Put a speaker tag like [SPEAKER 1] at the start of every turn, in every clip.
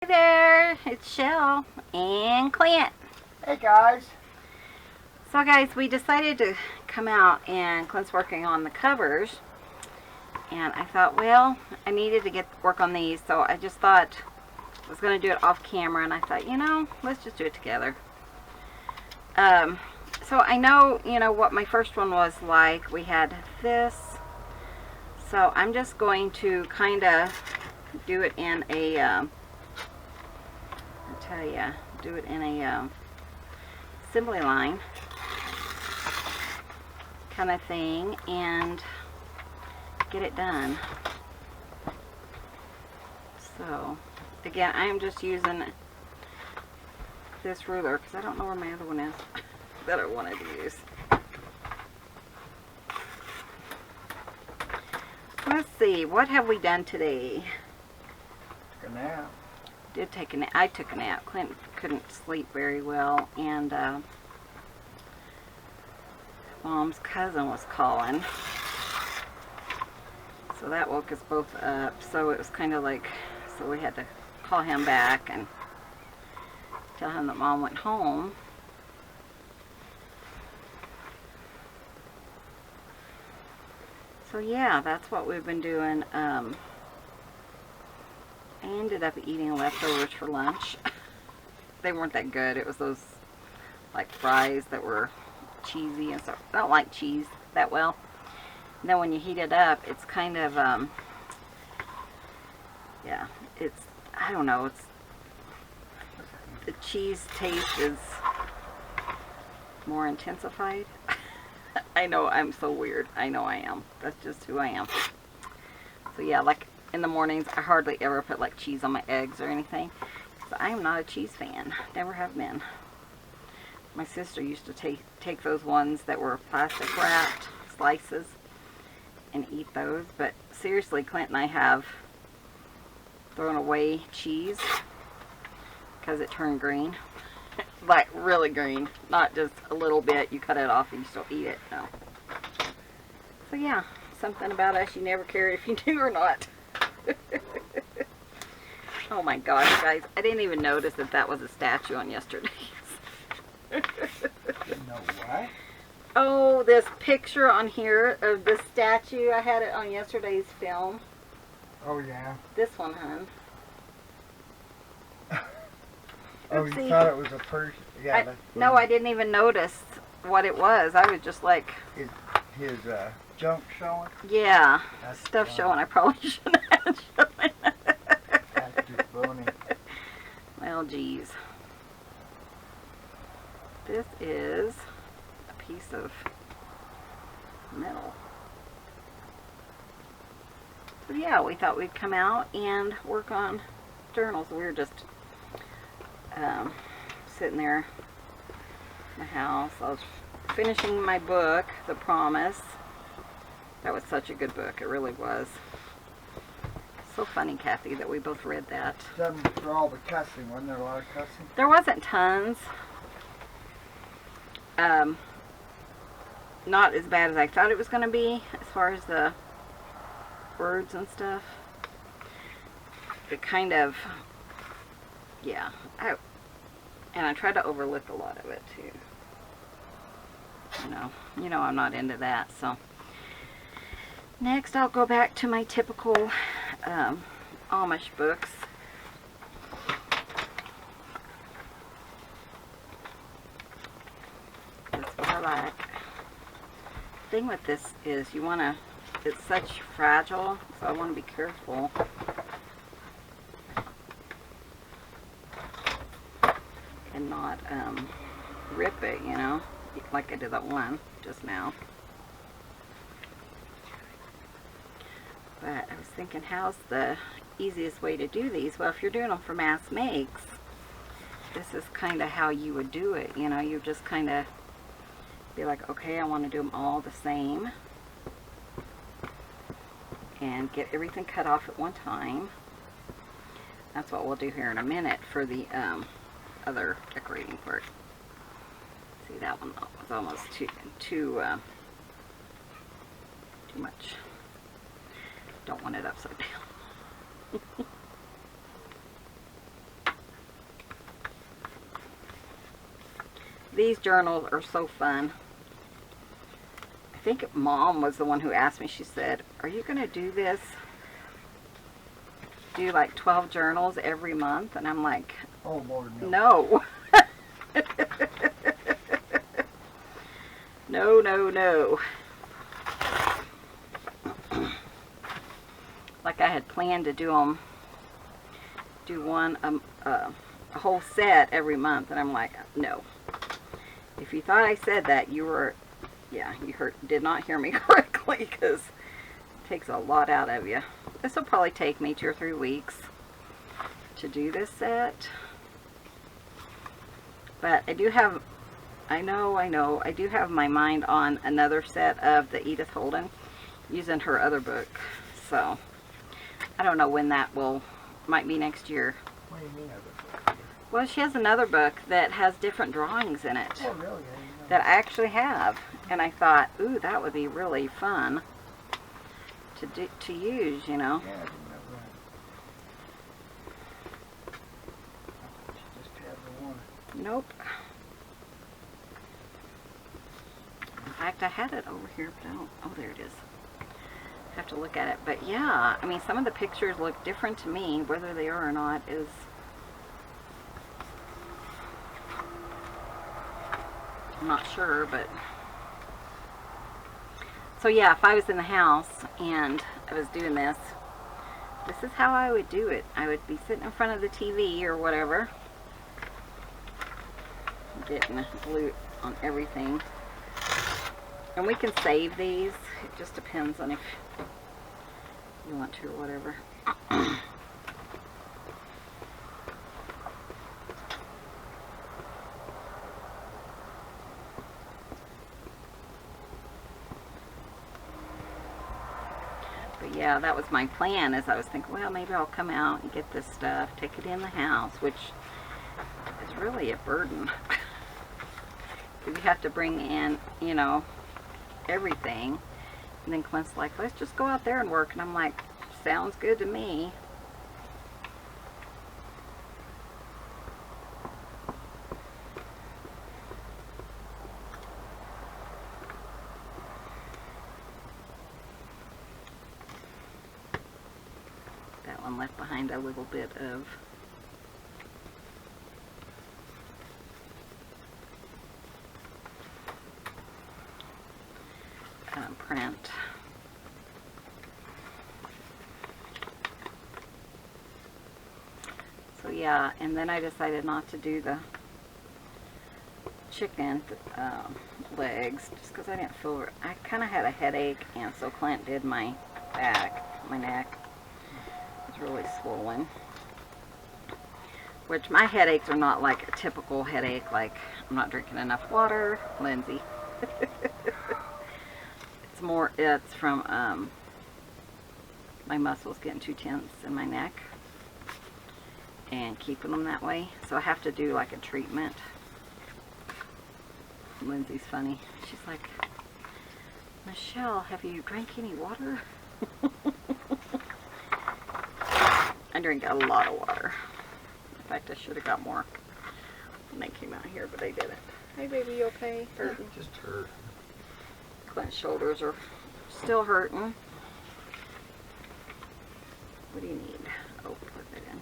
[SPEAKER 1] Hey there, it's Chelle and Clint.
[SPEAKER 2] Hey guys.
[SPEAKER 1] So guys, we decided to come out and Clint's working on the covers. And I thought, well, I needed to work on these, so I just thought I was going to do it off camera, and I thought, let's just do it together. So I know, what my first one was like. We had this. So I'm just going to kind of do it in a, do it in a assembly line kind of thing and get it done. So again, I'm just using this ruler because I don't know where my other one is that I wanted to use. Let's see, what have we done today?
[SPEAKER 2] Took a nap.
[SPEAKER 1] I took a nap. Clint couldn't sleep very well, and Mom's cousin was calling, so that woke us both up. So it was kind of like, so we had to call him back and tell him that Mom went home. So yeah, that's what we've been doing. I ended up eating leftovers for lunch. They weren't that good. It was those like fries that were cheesy and stuff. I don't like cheese that well. And then when you heat it up, it's kind of yeah, it's, I don't know, it's, the cheese taste is more intensified. I know, I'm so weird. I know I am. That's just who I am. So yeah, like in the mornings, I hardly ever put like cheese on my eggs or anything. So I am not a cheese fan. Never have been. My sister used to take those ones that were plastic wrapped slices and eat those. But seriously, Clint and I have thrown away cheese because it turned green. Like really green. Not just a little bit. You cut it off and you still eat it. No. So yeah, something about us you never cared if you knew or not. Oh my gosh, guys, I didn't even notice that was a statue on yesterday's.
[SPEAKER 2] You know what?
[SPEAKER 1] Oh, this picture on here of the statue, I had it on yesterday's film.
[SPEAKER 2] Oh yeah.
[SPEAKER 1] This one, hon.
[SPEAKER 2] Oh, you thought it was a person? Yeah.
[SPEAKER 1] No, I didn't even notice what it was. I was just like...
[SPEAKER 2] His junk showing?
[SPEAKER 1] Yeah,
[SPEAKER 2] That's
[SPEAKER 1] stuff
[SPEAKER 2] funny.
[SPEAKER 1] showing I probably shouldn't have shown.
[SPEAKER 2] That's just funny.
[SPEAKER 1] Well, geez. This is a piece of metal. So yeah, we thought we'd come out and work on journals. We were just sitting there in the house. I was finishing my book, The Promise. That was such a good book. It really was. So funny, Kathy, that we both read that.
[SPEAKER 2] Except for all the cussing. Wasn't there a lot of cussing?
[SPEAKER 1] There wasn't tons. Not as bad as I thought it was going to be as far as the words and stuff. It kind of, yeah. And I tried to overlook a lot of it too. You know I'm not into that. So next I'll go back to my typical Amish books. That's what I like. The thing with this is it's such fragile, so I want to be careful. And not rip it, like I did that one just now. But I was thinking, how's the easiest way to do these? Well, if you're doing them for mass makes, this is kind of how you would do it. You just kind of be like, okay, I want to do them all the same. And get everything cut off at one time. That's what we'll do here in a minute for the other decorating part. See, that one was almost too much. Don't want it upside down. these journals are so fun. I think Mom was the one who asked me. She said, are you going to do this? Do like 12 journals every month? And I'm like,
[SPEAKER 2] oh Lord, no.
[SPEAKER 1] No. No, no, no. Like I had planned to do one a whole set every month, and I'm like, no. If you thought I said that, you were, yeah, you did not hear me correctly, because it takes a lot out of you. This will probably take me 2 or 3 weeks to do this set, but I do have, I know, I do have my mind on another set of the Edith Holden, using her other book, so I don't know when that might be next year.
[SPEAKER 2] What do you mean other book?
[SPEAKER 1] Well, she has another book that has different drawings in it.
[SPEAKER 2] Oh, really? I didn't know
[SPEAKER 1] That I actually have, and I thought, ooh, that would be really fun to use, you know.
[SPEAKER 2] Yeah, I didn't know that. I thought you just had the one.
[SPEAKER 1] Nope. In fact, I had it over here, but I don't, oh, there it is. I have to look at it, but yeah, I mean, some of the pictures look different to me. Whether they are or not is, I'm not sure, but so yeah, if I was in the house and I was doing this is how I would do it. I would be sitting in front of the TV or whatever, getting glue on everything. And we can save these. It just depends on if you want to or whatever. But yeah, that was my plan, as I was thinking, well, maybe I'll come out and get this stuff, take it in the house, which is really a burden. You have to bring in, you know, everything. And then Clint's like, let's just go out there and work. And I'm like, sounds good to me. That one left behind a little bit of print. So yeah, and then I decided not to do the chicken legs, just because I didn't feel, I kind of had a headache, and so Clint did my back, my neck. It was really swollen. Which my headaches are not like a typical headache, like I'm not drinking enough water, Lindsay. It's from my muscles getting too tense in my neck and keeping them that way. So I have to do like a treatment. Lindsay's funny. She's like, Michelle, have you drank any water? I drink a lot of water. In fact, I should have got more when they came out here, but I didn't. Hey baby, you okay? Hurting?
[SPEAKER 2] Just hurt.
[SPEAKER 1] Clint's shoulders are still hurting. What do you need? Oh, put it in.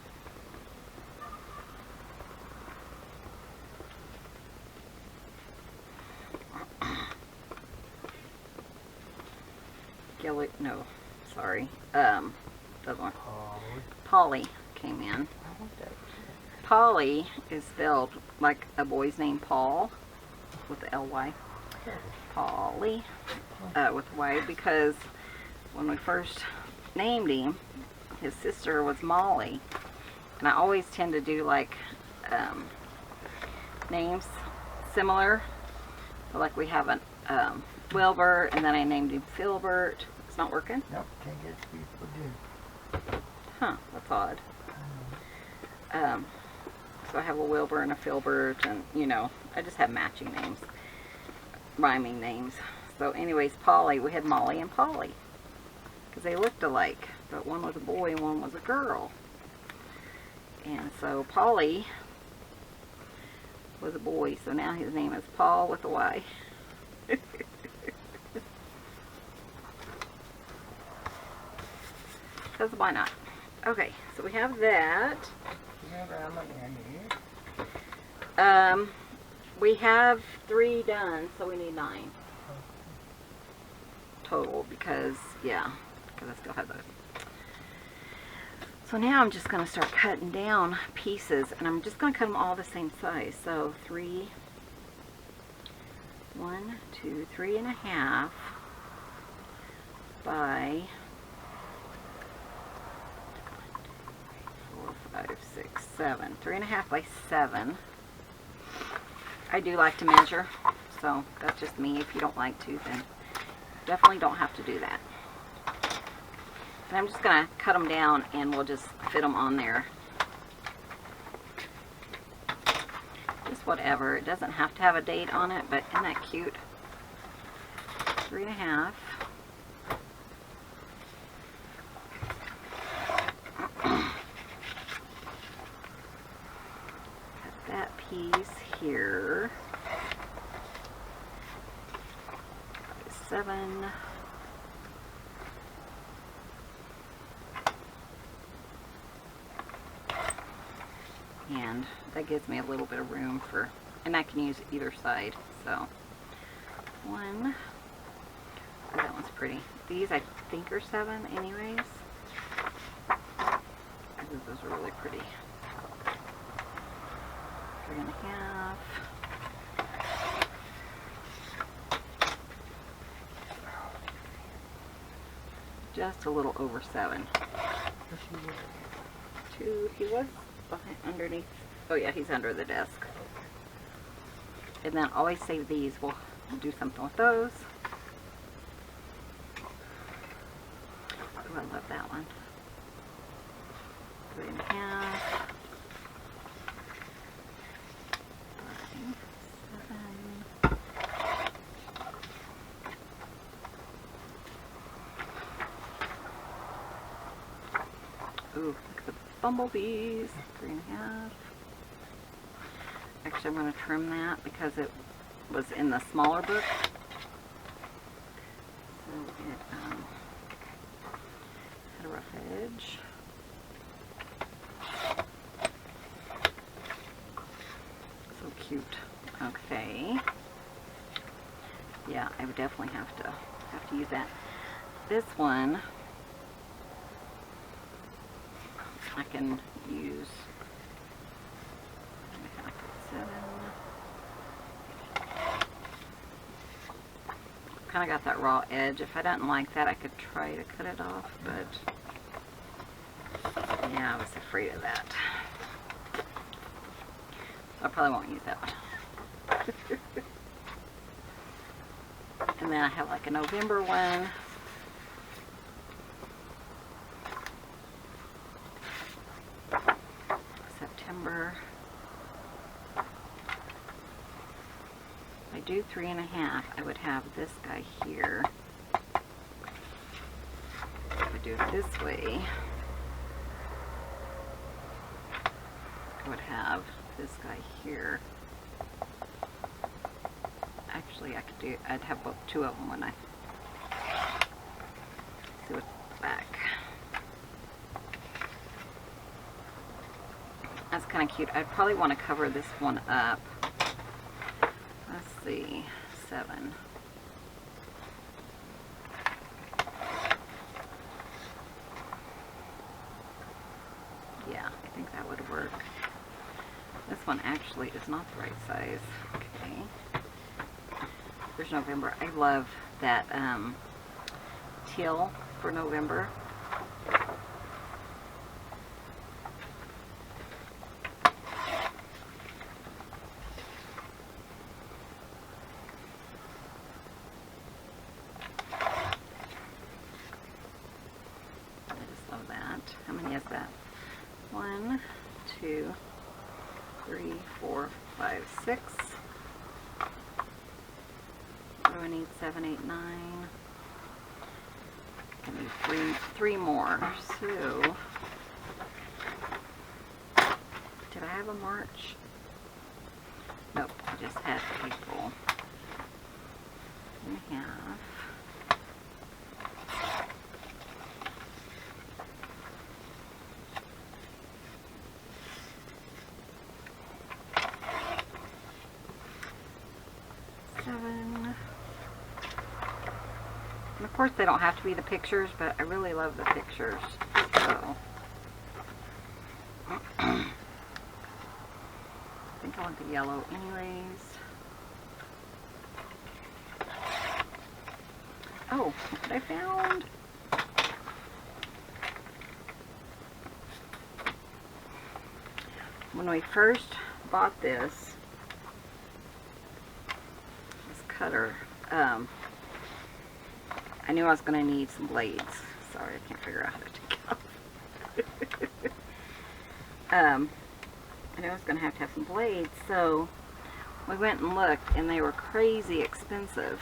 [SPEAKER 1] Gayle, no, sorry. The one. Polly came in. Polly is spelled like a boy's name, Paul, with the L-Y. Polly, with Y, because when we first named him, his sister was Molly, and I always tend to do like names similar. So like we have an Wilbur, and then I named him Filbert. It's not working?
[SPEAKER 2] Nope, can't get people to do.
[SPEAKER 1] Huh, that's odd. So I have a Wilbur and a Filbert, and you know, I just have matching names, rhyming names. So anyways, Polly, we had Molly and Polly, because they looked alike, but one was a boy and one was a girl. And so Polly was a boy, so now his name is Paul with a Y. Because why not? Okay, so we have that. We have 3 done, so we need 9 total because, yeah, because I still have those. So now I'm just going to start cutting down pieces, and I'm just going to cut them all the same size. So 3, 1, 2, 3.5 by 4, 5, 6, 7. 3.5 by 7. I do like to measure, so that's just me. If you don't like to, then definitely don't have to do that. And I'm just going to cut them down and we'll just fit them on there. Just whatever. It doesn't have to have a date on it, but isn't that cute? 3.5. Cut that piece here. 7. And that gives me a little bit of room for, and I can use either side. So 1. Oh, that one's pretty. These I think are 7 anyways. Those are really pretty. 3.5. Just a little over 7. 2. He was behind, underneath. Oh yeah, he's under the desk. And then always save these. We'll do something with those. Oh, I love that one. 3.5. 5, 7. Ooh, look at the bumblebees. 3.5. Actually, I'm going to trim that because it was in the smaller book. So it had a rough edge. So cute. Okay. Yeah, I would definitely have to use that. This one I can use 7. Kind of got that raw edge. If I didn't like that, I could try to cut it off, but yeah, I was afraid of that. I probably won't use that one. And then I have like a November one. September. If I do 3.5, I would have this guy here. If I do it this way, I would have this guy here. Actually, I'd have both 2 of them when I see what's back. That's kind of cute. I'd probably want to cover this one up. Let's see, 7. Yeah, I think that would work. This one actually is not the right size. Okay. There's November. I love that teal for November. I just love that. How many is that? 1, 2, 3, 4, 5, 6. What do I need? 7, 8, 9. I need three more. So, did I have a March? Nope, I just had April. We have 7. And of course they don't have to be the pictures, but I really love the pictures. So I think I want the yellow anyways. Oh, look what I found. When we first bought this cutter, I knew I was going to need some blades. Sorry, I can't figure out how to take it off. I knew I was going to have some blades, so we went and looked, and they were crazy expensive.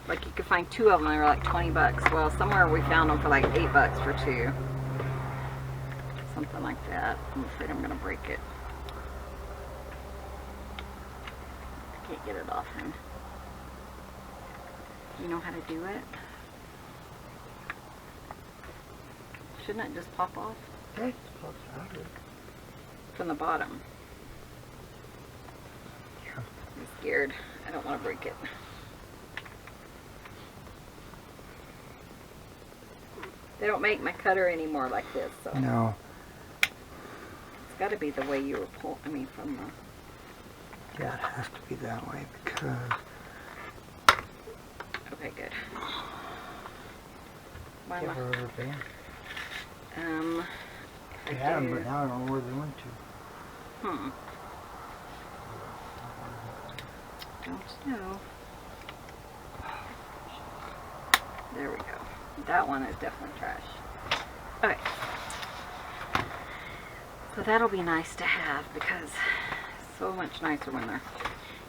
[SPEAKER 1] Like, you could find 2 of them, and they were like 20 bucks. Well, somewhere we found them for like 8 bucks for 2. Something like that. I'm afraid I'm going to break it. I can't get it off him. You know how to do it? Shouldn't it just pop off?
[SPEAKER 2] It's supposed to.
[SPEAKER 1] From the bottom.
[SPEAKER 2] Yeah.
[SPEAKER 1] I'm scared. I don't want to break it. They don't make my cutter anymore like this, so.
[SPEAKER 2] No.
[SPEAKER 1] It's got to be the way you were pulling, I mean, from the...
[SPEAKER 2] Yeah, it has to be that way because...
[SPEAKER 1] Okay, good.
[SPEAKER 2] Why
[SPEAKER 1] Why am
[SPEAKER 2] ever been?
[SPEAKER 1] I
[SPEAKER 2] They had them,
[SPEAKER 1] do.
[SPEAKER 2] but now I don't know where they went to.
[SPEAKER 1] Don't know. There we go. That one is definitely trash. Okay. So that'll be nice to have because it's so much nicer when they're...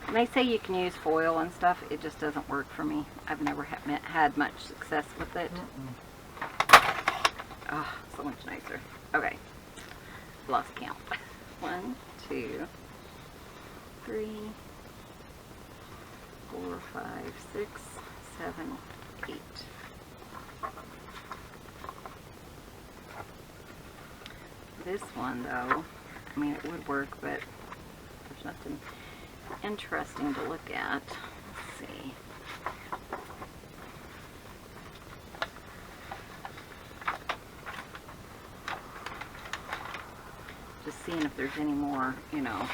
[SPEAKER 1] And they say you can use foil and stuff. It just doesn't work for me. I've never had much success with it. Oh, so much nicer. Okay. Lost count. 1, 2, 3, 4, 5, 6, 7, 8. This one, though, I mean, it would work, but there's nothing interesting to look at. Let's see. Just seeing if there's any more, you know,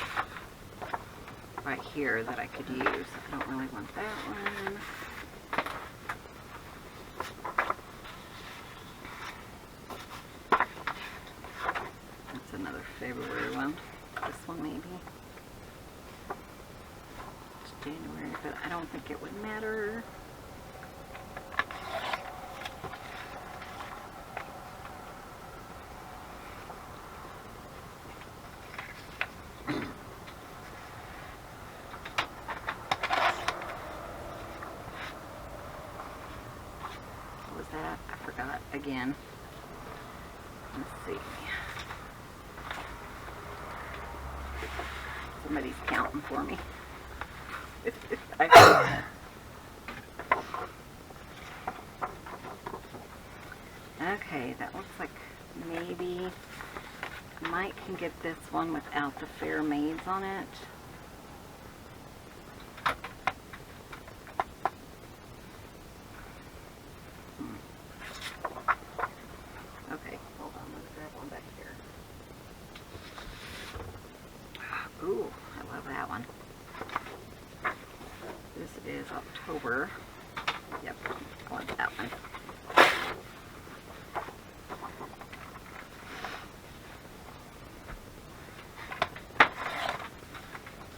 [SPEAKER 1] right here that I could use. I don't really want that one. That's another February one. This one maybe. It's January, but I don't think it would matter. Again. Let's see. Somebody's counting for me. Okay, that looks like maybe I might can get this one without the fair maids on it. October. Yep, I want that one.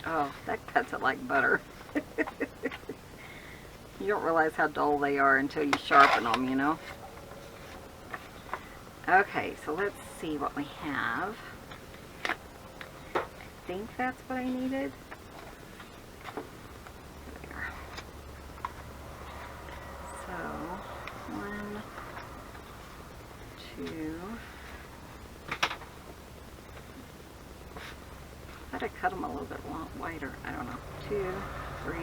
[SPEAKER 1] Oh, that cuts it like butter. You don't realize how dull they are until you sharpen them, you know? Okay, so let's see what we have. I think that's what I needed. thought I cut them a little bit wider. I don't know. 2, 3,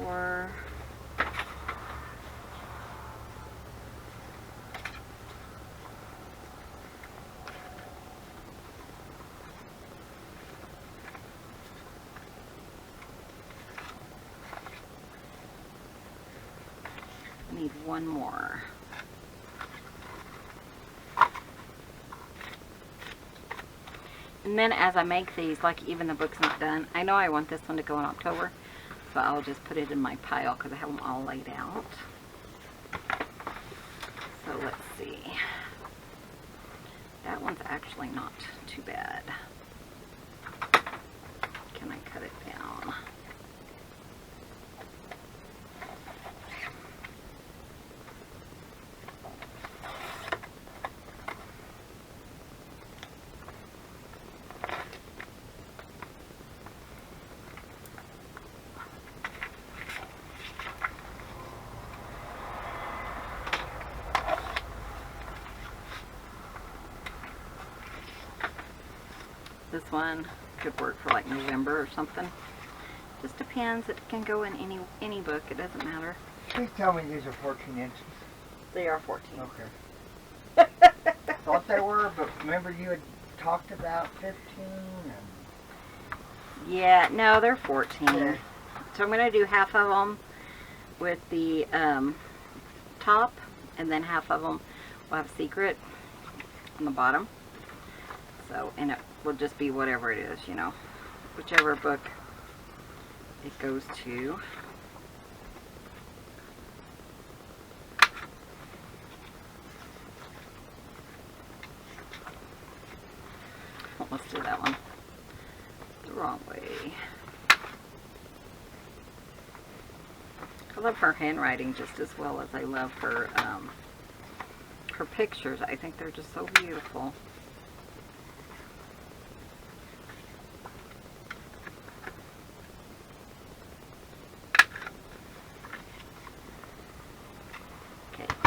[SPEAKER 1] 4. I need one more. And then as I make these, like even the book's not done, I know I want this one to go in October, so I'll just put it in my pile because I have them all laid out. So let's see. That one's actually not too bad. Can I cut it down? This one could work for like November or something. Just depends. It can go in any book. It doesn't matter.
[SPEAKER 2] Please tell me these are 14 inches.
[SPEAKER 1] They are 14.
[SPEAKER 2] Okay. Thought they were, but remember you had talked about 15 and...
[SPEAKER 1] Yeah, no, they're 14.
[SPEAKER 2] Yeah.
[SPEAKER 1] So I'm going to do half of them with the top, and then half of them will have secret on the bottom. So, and it will just be whatever it is, you know, whichever book it goes to. Well, let's do that one the wrong way. I love her handwriting just as well as I love her pictures. I think they're just so beautiful.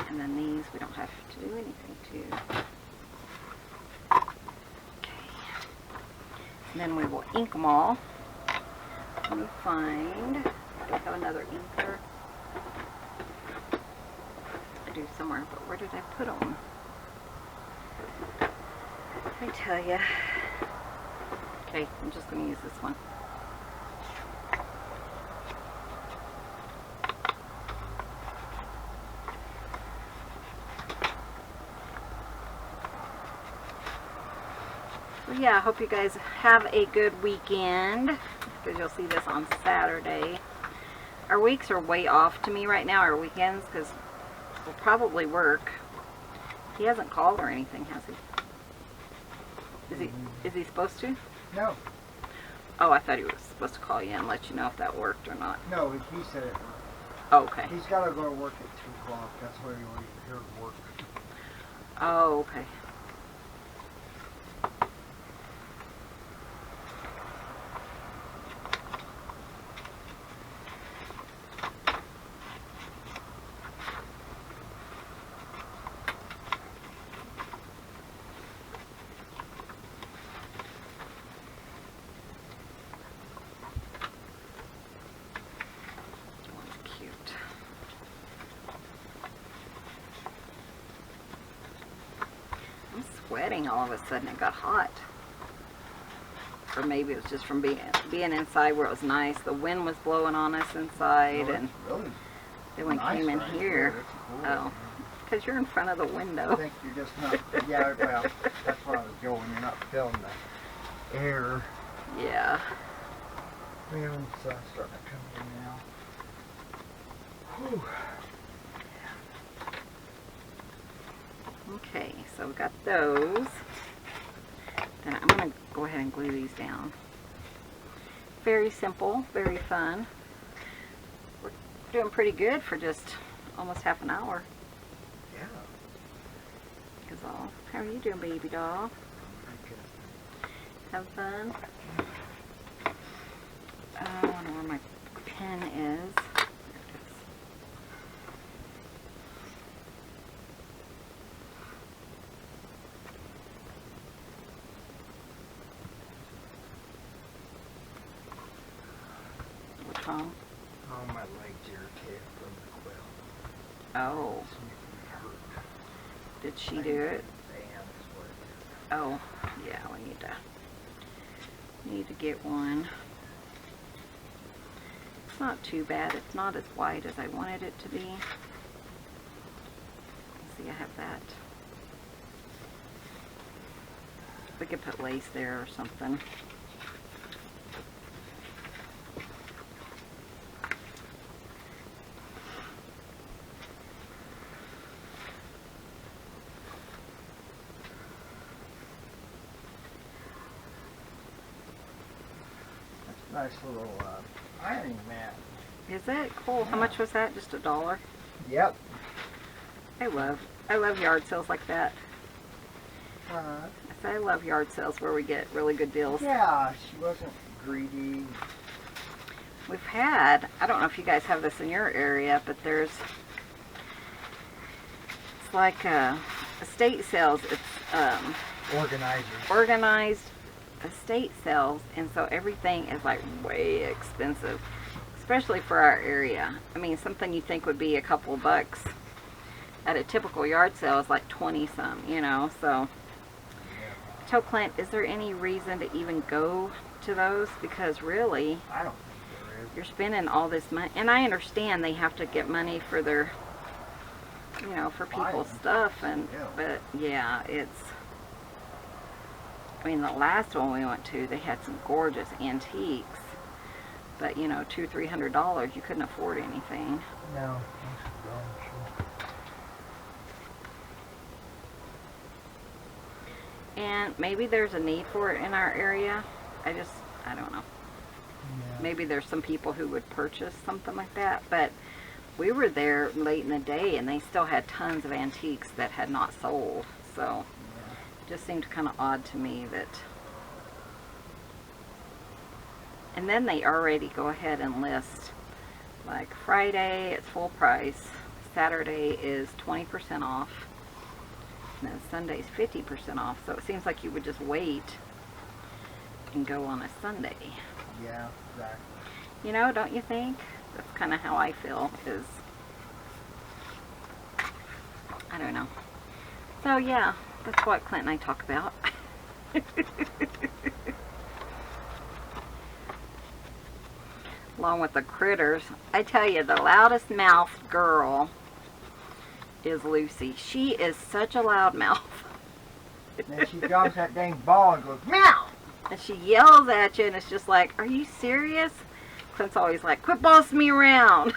[SPEAKER 1] And then these we don't have to do anything to. Okay. And then we will ink them all. Let me find, I don't have another inker. I do somewhere, but where did I put them? I tell ya. Okay, I'm just going to use this one. Yeah, I hope you guys have a good weekend, because you'll see this on Saturday. Our weeks are way off to me right now, our weekends, because we'll probably work. He hasn't called or anything, has he? Is he supposed to?
[SPEAKER 2] No.
[SPEAKER 1] Oh, I thought he was supposed to call you and let you know if that worked or not.
[SPEAKER 2] No, he said it.
[SPEAKER 1] Oh, okay.
[SPEAKER 2] He's got to go to work at 2 o'clock. That's where he was here to work.
[SPEAKER 1] Oh, okay. Sweating all of a sudden. It got hot, or maybe it was just from being inside where it was nice. The wind was blowing on us inside, and
[SPEAKER 2] really
[SPEAKER 1] then we came in here. Oh, because you're in front of the window.
[SPEAKER 2] I think you're just not. Yeah, well, that's why I was going. You're not feeling the air.
[SPEAKER 1] Yeah.
[SPEAKER 2] Well, the sun's starting to come in now. Whew.
[SPEAKER 1] Okay, so we got those. Then I'm going to go ahead and glue these down. Very simple, very fun. We're doing pretty good for just almost half an hour.
[SPEAKER 2] Yeah.
[SPEAKER 1] How are you doing, baby doll? Have fun? I wonder where my pen is. Uh-huh.
[SPEAKER 2] Oh, my leg's irritated from the quilt.
[SPEAKER 1] Oh.
[SPEAKER 2] It's making me hurt.
[SPEAKER 1] Did she do it?
[SPEAKER 2] Fan is what it is.
[SPEAKER 1] Oh, yeah, we need to get one. It's not too bad. It's not as wide as I wanted it to be. See, I have that. We could put lace there or something.
[SPEAKER 2] Nice little ironing mat.
[SPEAKER 1] Is that cool?
[SPEAKER 2] Yeah.
[SPEAKER 1] How much was that? Just $1?
[SPEAKER 2] Yep.
[SPEAKER 1] I love yard sales like that. I love yard sales where we get really good deals.
[SPEAKER 2] Yeah, she wasn't greedy.
[SPEAKER 1] We've had, I don't know if you guys have this in your area, but it's like estate sales. It's organized estate sales, and so everything is like way expensive, especially for our area. I mean, something you think would be a couple of bucks at a typical yard sale is like 20 some, you know. So I told Clint, is there any reason to even go to those? Because really,
[SPEAKER 2] I don't think there is.
[SPEAKER 1] you're spending all this money, and I understand they have to get money for their, you know, for people's stuff, and but yeah, it's, I mean, the last one we went to, they had some gorgeous antiques, but you know, $200-300, you couldn't afford anything.
[SPEAKER 2] No.
[SPEAKER 1] And maybe there's a need for it in our area. I don't know.
[SPEAKER 2] Yeah.
[SPEAKER 1] Maybe there's some people who would purchase something like that, but we were there late in the day and they still had tons of antiques that had not sold. So it just seemed kind of odd to me that. And then they already go ahead and list, like Friday it's full price, Saturday is 20% off, and then Sunday's 50% off. So it seems like you would just wait and go on a Sunday.
[SPEAKER 2] Yeah, exactly.
[SPEAKER 1] You know, don't you think? That's kind of how I feel, is, I don't know. So yeah, that's what Clint and I talk about. Along with the critters. I tell you, the loudest mouthed girl is Lucy. She is such a loud mouth.
[SPEAKER 2] Then she drops that dang ball and goes, meow!
[SPEAKER 1] And she yells at you, and it's just like, are you serious? Clint's always like, quit bossing me around.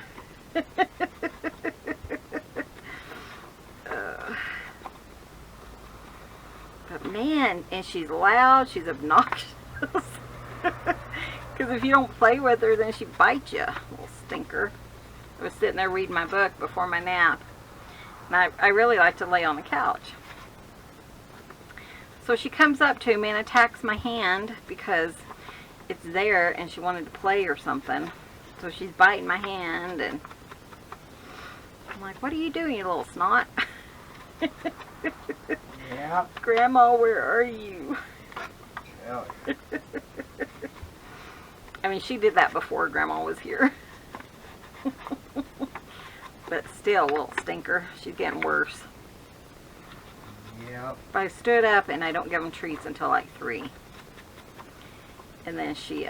[SPEAKER 1] But man, and she's loud, she's obnoxious. Because if you don't play with her, then she bites you, little stinker. I was sitting there reading my book before my nap, and I really like to lay on the couch. So she comes up to me and attacks my hand because it's there and she wanted to play or something. So she's biting my hand, and I'm like, what are you doing, you little snot?
[SPEAKER 2] Yeah.
[SPEAKER 1] Grandma, where are you?
[SPEAKER 2] Yeah.
[SPEAKER 1] I mean, she did that before Grandma was here. But still, little stinker. She's getting worse.
[SPEAKER 2] Yep.
[SPEAKER 1] But I stood up, and I don't give them treats until like 3. And then she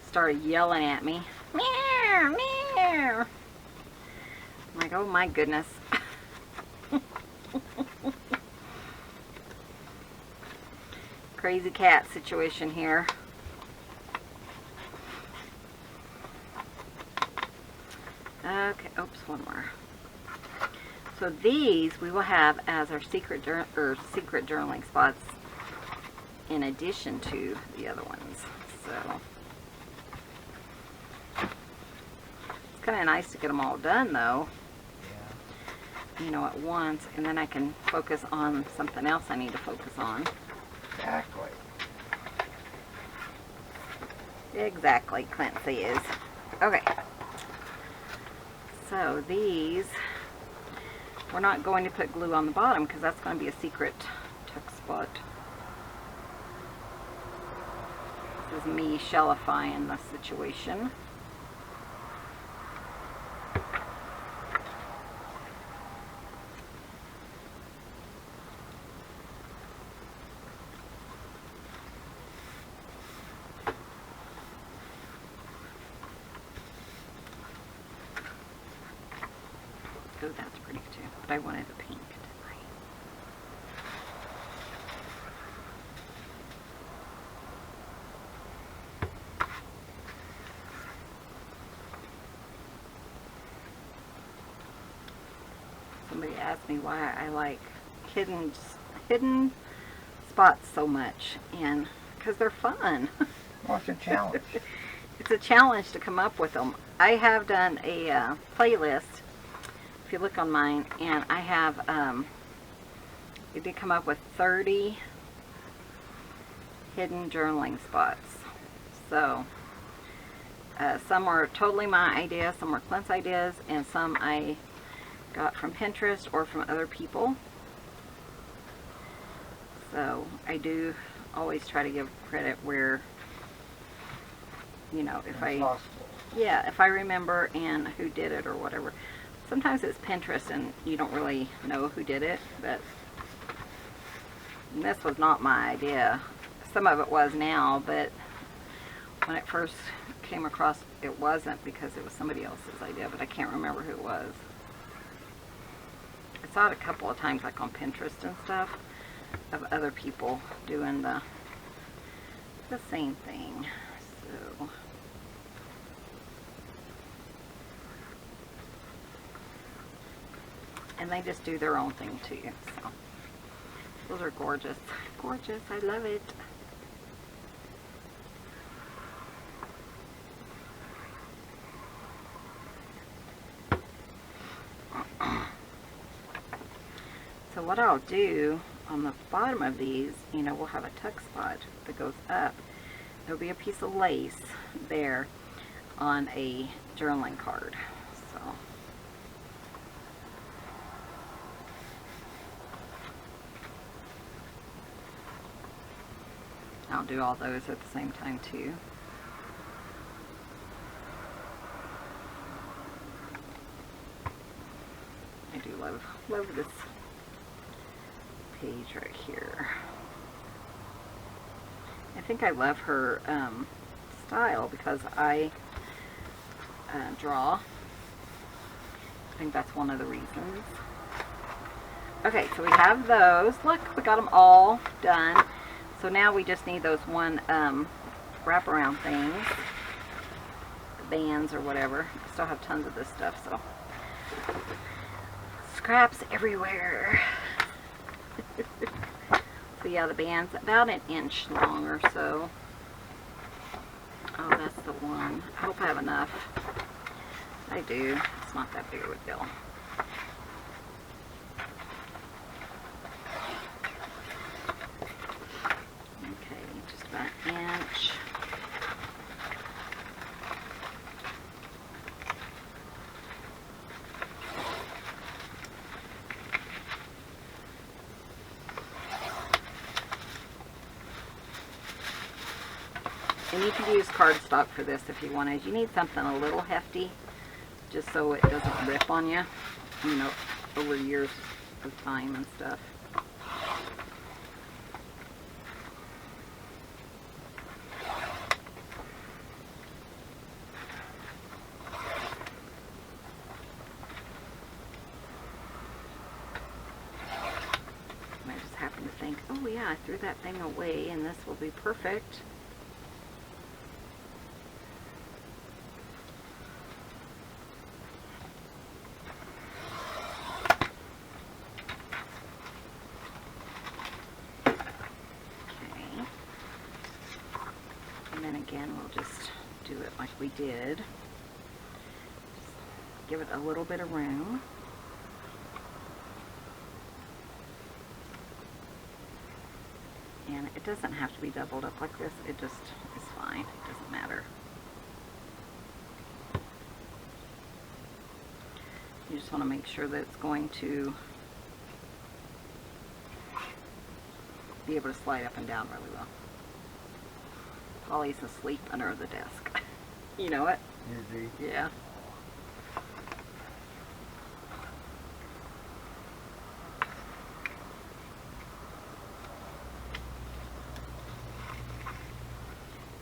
[SPEAKER 1] started yelling at me. Meow, meow. I'm like, oh my goodness. Crazy cat situation here. Okay, oops, one more. So these we will have as our secret journaling spots in addition to the other ones. So it's kind of nice to get them all done though. Yeah. You know, at once, and then I can focus on something else I need to focus on.
[SPEAKER 2] Exactly.
[SPEAKER 1] Exactly, Clint says. Okay. So these, we're not going to put glue on the bottom because that's going to be a secret tuck spot. So is me shellifying the situation. Oh, that's pretty too, but I wanted a pink, didn't I? Somebody asked me why I like hidden spots so much, and because they're fun.
[SPEAKER 2] Well, it's a challenge.
[SPEAKER 1] It's a challenge to come up with them. I have done a playlist, if you look on mine, and I have, I did come up with 30 hidden journaling spots. So, some are totally my ideas, some are Clint's ideas, and some I got from Pinterest or from other people. So, I do always try to give credit where, you know, if if I remember and who did it or whatever. Sometimes it's Pinterest and you don't really know who did it, but this was not my idea. Some of it was now, but when it first came across, it wasn't, because it was somebody else's idea, but I can't remember who it was. I saw it a couple of times, like on Pinterest and stuff, of other people doing the same thing. So and they just do their own thing too. So those are gorgeous. Gorgeous. I love it. So what I'll do on the bottom of these, you know, we'll have a tuck spot that goes up. There'll be a piece of lace there on a journaling card. So I'll do all those at the same time too. I do love this page right here. I think I love her style because I draw. I think that's one of the reasons. Okay, so we have those. Look, we got them all done. So now we just need those one wraparound things, bands or whatever. I still have tons of this stuff, so scraps everywhere. So yeah, the band's about an inch long or so. Oh, that's the one. I hope I have enough. I do. It's not that big of a deal. Okay, just about an inch. And you can use cardstock for this if you wanted. You need something a little hefty, just so it doesn't rip on you, you know, over years of time and stuff. And I just happened to think, oh yeah, I threw that thing away and this will be perfect. Again, we'll just do it like we did. Just give it a little bit of room. And it doesn't have to be doubled up like this. It just is fine. It doesn't matter. You just want to make sure that it's going to be able to slide up and down really well. while he's asleep under the desk. You know it?
[SPEAKER 2] Is he?
[SPEAKER 1] Yeah.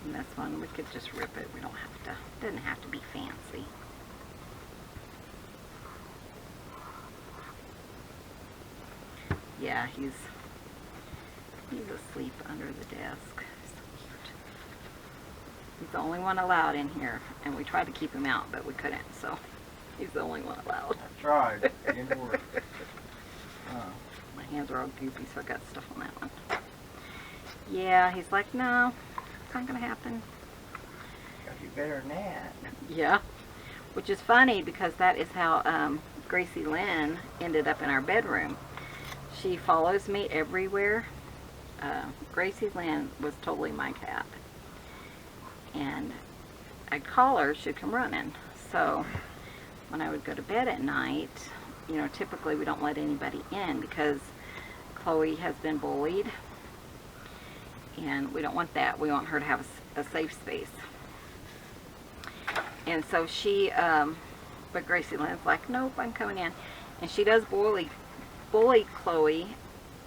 [SPEAKER 1] And this one, we could just rip it. We don't have to, doesn't have to be fancy. Yeah, he's asleep under the desk. So cute. He's the only one allowed in here, and we tried to keep him out, but we couldn't, so he's the only one allowed.
[SPEAKER 2] I tried. It didn't work.
[SPEAKER 1] My hands are all goopy, so I got stuff on that one. Yeah, he's like, no, it's not going to happen.
[SPEAKER 2] Gotta do better than that.
[SPEAKER 1] Yeah, which is funny because that is how Gracie Lynn ended up in our bedroom. She follows me everywhere. Gracie Lynn was totally my cat. And I'd call her, she'd come running. So when I would go to bed at night, you know, typically we don't let anybody in because Chloe has been bullied. And we don't want that. We want her to have a safe space. And so she, but Gracie Lynn's like, nope, I'm coming in. And she does bully Chloe,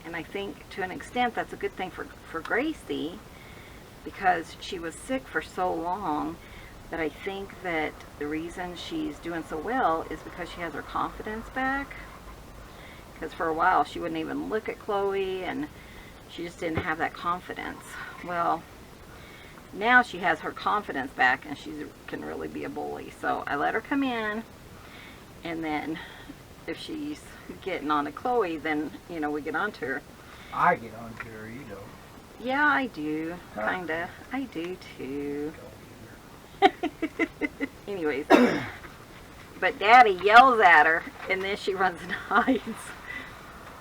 [SPEAKER 1] and I think to an extent that's a good thing for Gracie, because she was sick for so long that I think that the reason she's doing so well is because she has her confidence back. Because for a while she wouldn't even look at Chloe, and she just didn't have that confidence. Well, now she has her confidence back, and she can really be a bully. So I let her come in, and then if she's getting on to Chloe, then, you know, we get on to her.
[SPEAKER 2] I get on to her, you don't.
[SPEAKER 1] Yeah, I do. Kinda. I do too. Anyways. But Daddy yells at her, and then she runs and hides.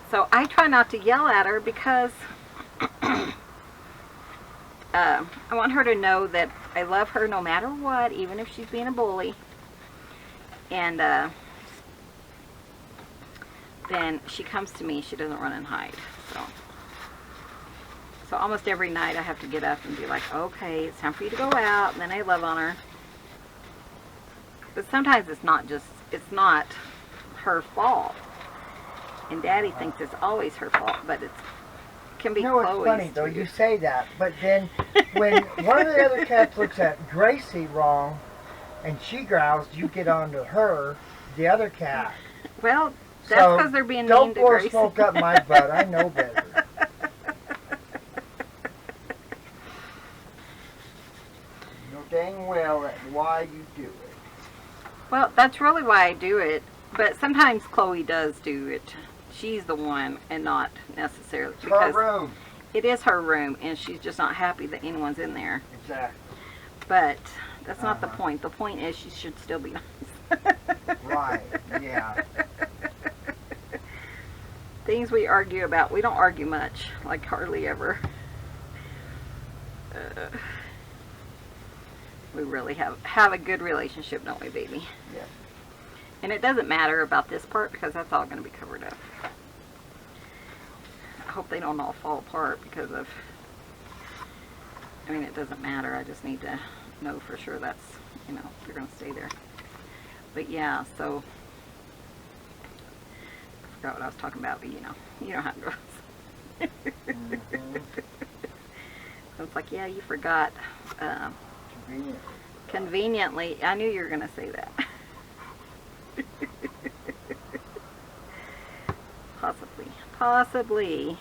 [SPEAKER 1] So I try not to yell at her because I want her to know that I love her no matter what, even if she's being a bully. And then she comes to me. She doesn't run and hide. So almost every night I have to get up and be like, okay, it's time for you to go out. And then I love on her. But sometimes it's not her fault. And Daddy thinks it's always her fault, but it can be Chloe's.
[SPEAKER 2] It's funny though,
[SPEAKER 1] too.
[SPEAKER 2] you say that, but then when one of the other cats looks at Gracie wrong and she growls, you get on to her, the other cat.
[SPEAKER 1] Well, that's because they're being mean to
[SPEAKER 2] Don't pour
[SPEAKER 1] Gracie.
[SPEAKER 2] smoke up my butt. I know better. You know dang well that's why you do it.
[SPEAKER 1] Well, that's really why I do it. But sometimes Chloe does do it. She's the one, and not necessarily
[SPEAKER 2] It's
[SPEAKER 1] because
[SPEAKER 2] her room.
[SPEAKER 1] it is her room, and she's just not happy that anyone's in there.
[SPEAKER 2] Exactly.
[SPEAKER 1] But that's not the point. The point is she should still be nice.
[SPEAKER 2] Right. Yeah.
[SPEAKER 1] Things we argue about. We don't argue much, like hardly ever. We really have a good relationship, don't we, baby?
[SPEAKER 2] Yeah.
[SPEAKER 1] And it doesn't matter about this part because that's all going to be covered up. I hope they don't all fall apart because of, I mean, it doesn't matter. I just need to know for sure that's, you know, they're going to stay there. But yeah, so, I forgot what I was talking about, but you know how it goes.
[SPEAKER 2] Mm-hmm.
[SPEAKER 1] So it's like, yeah, you forgot. Conveniently, I knew you were going to say that. Possibly.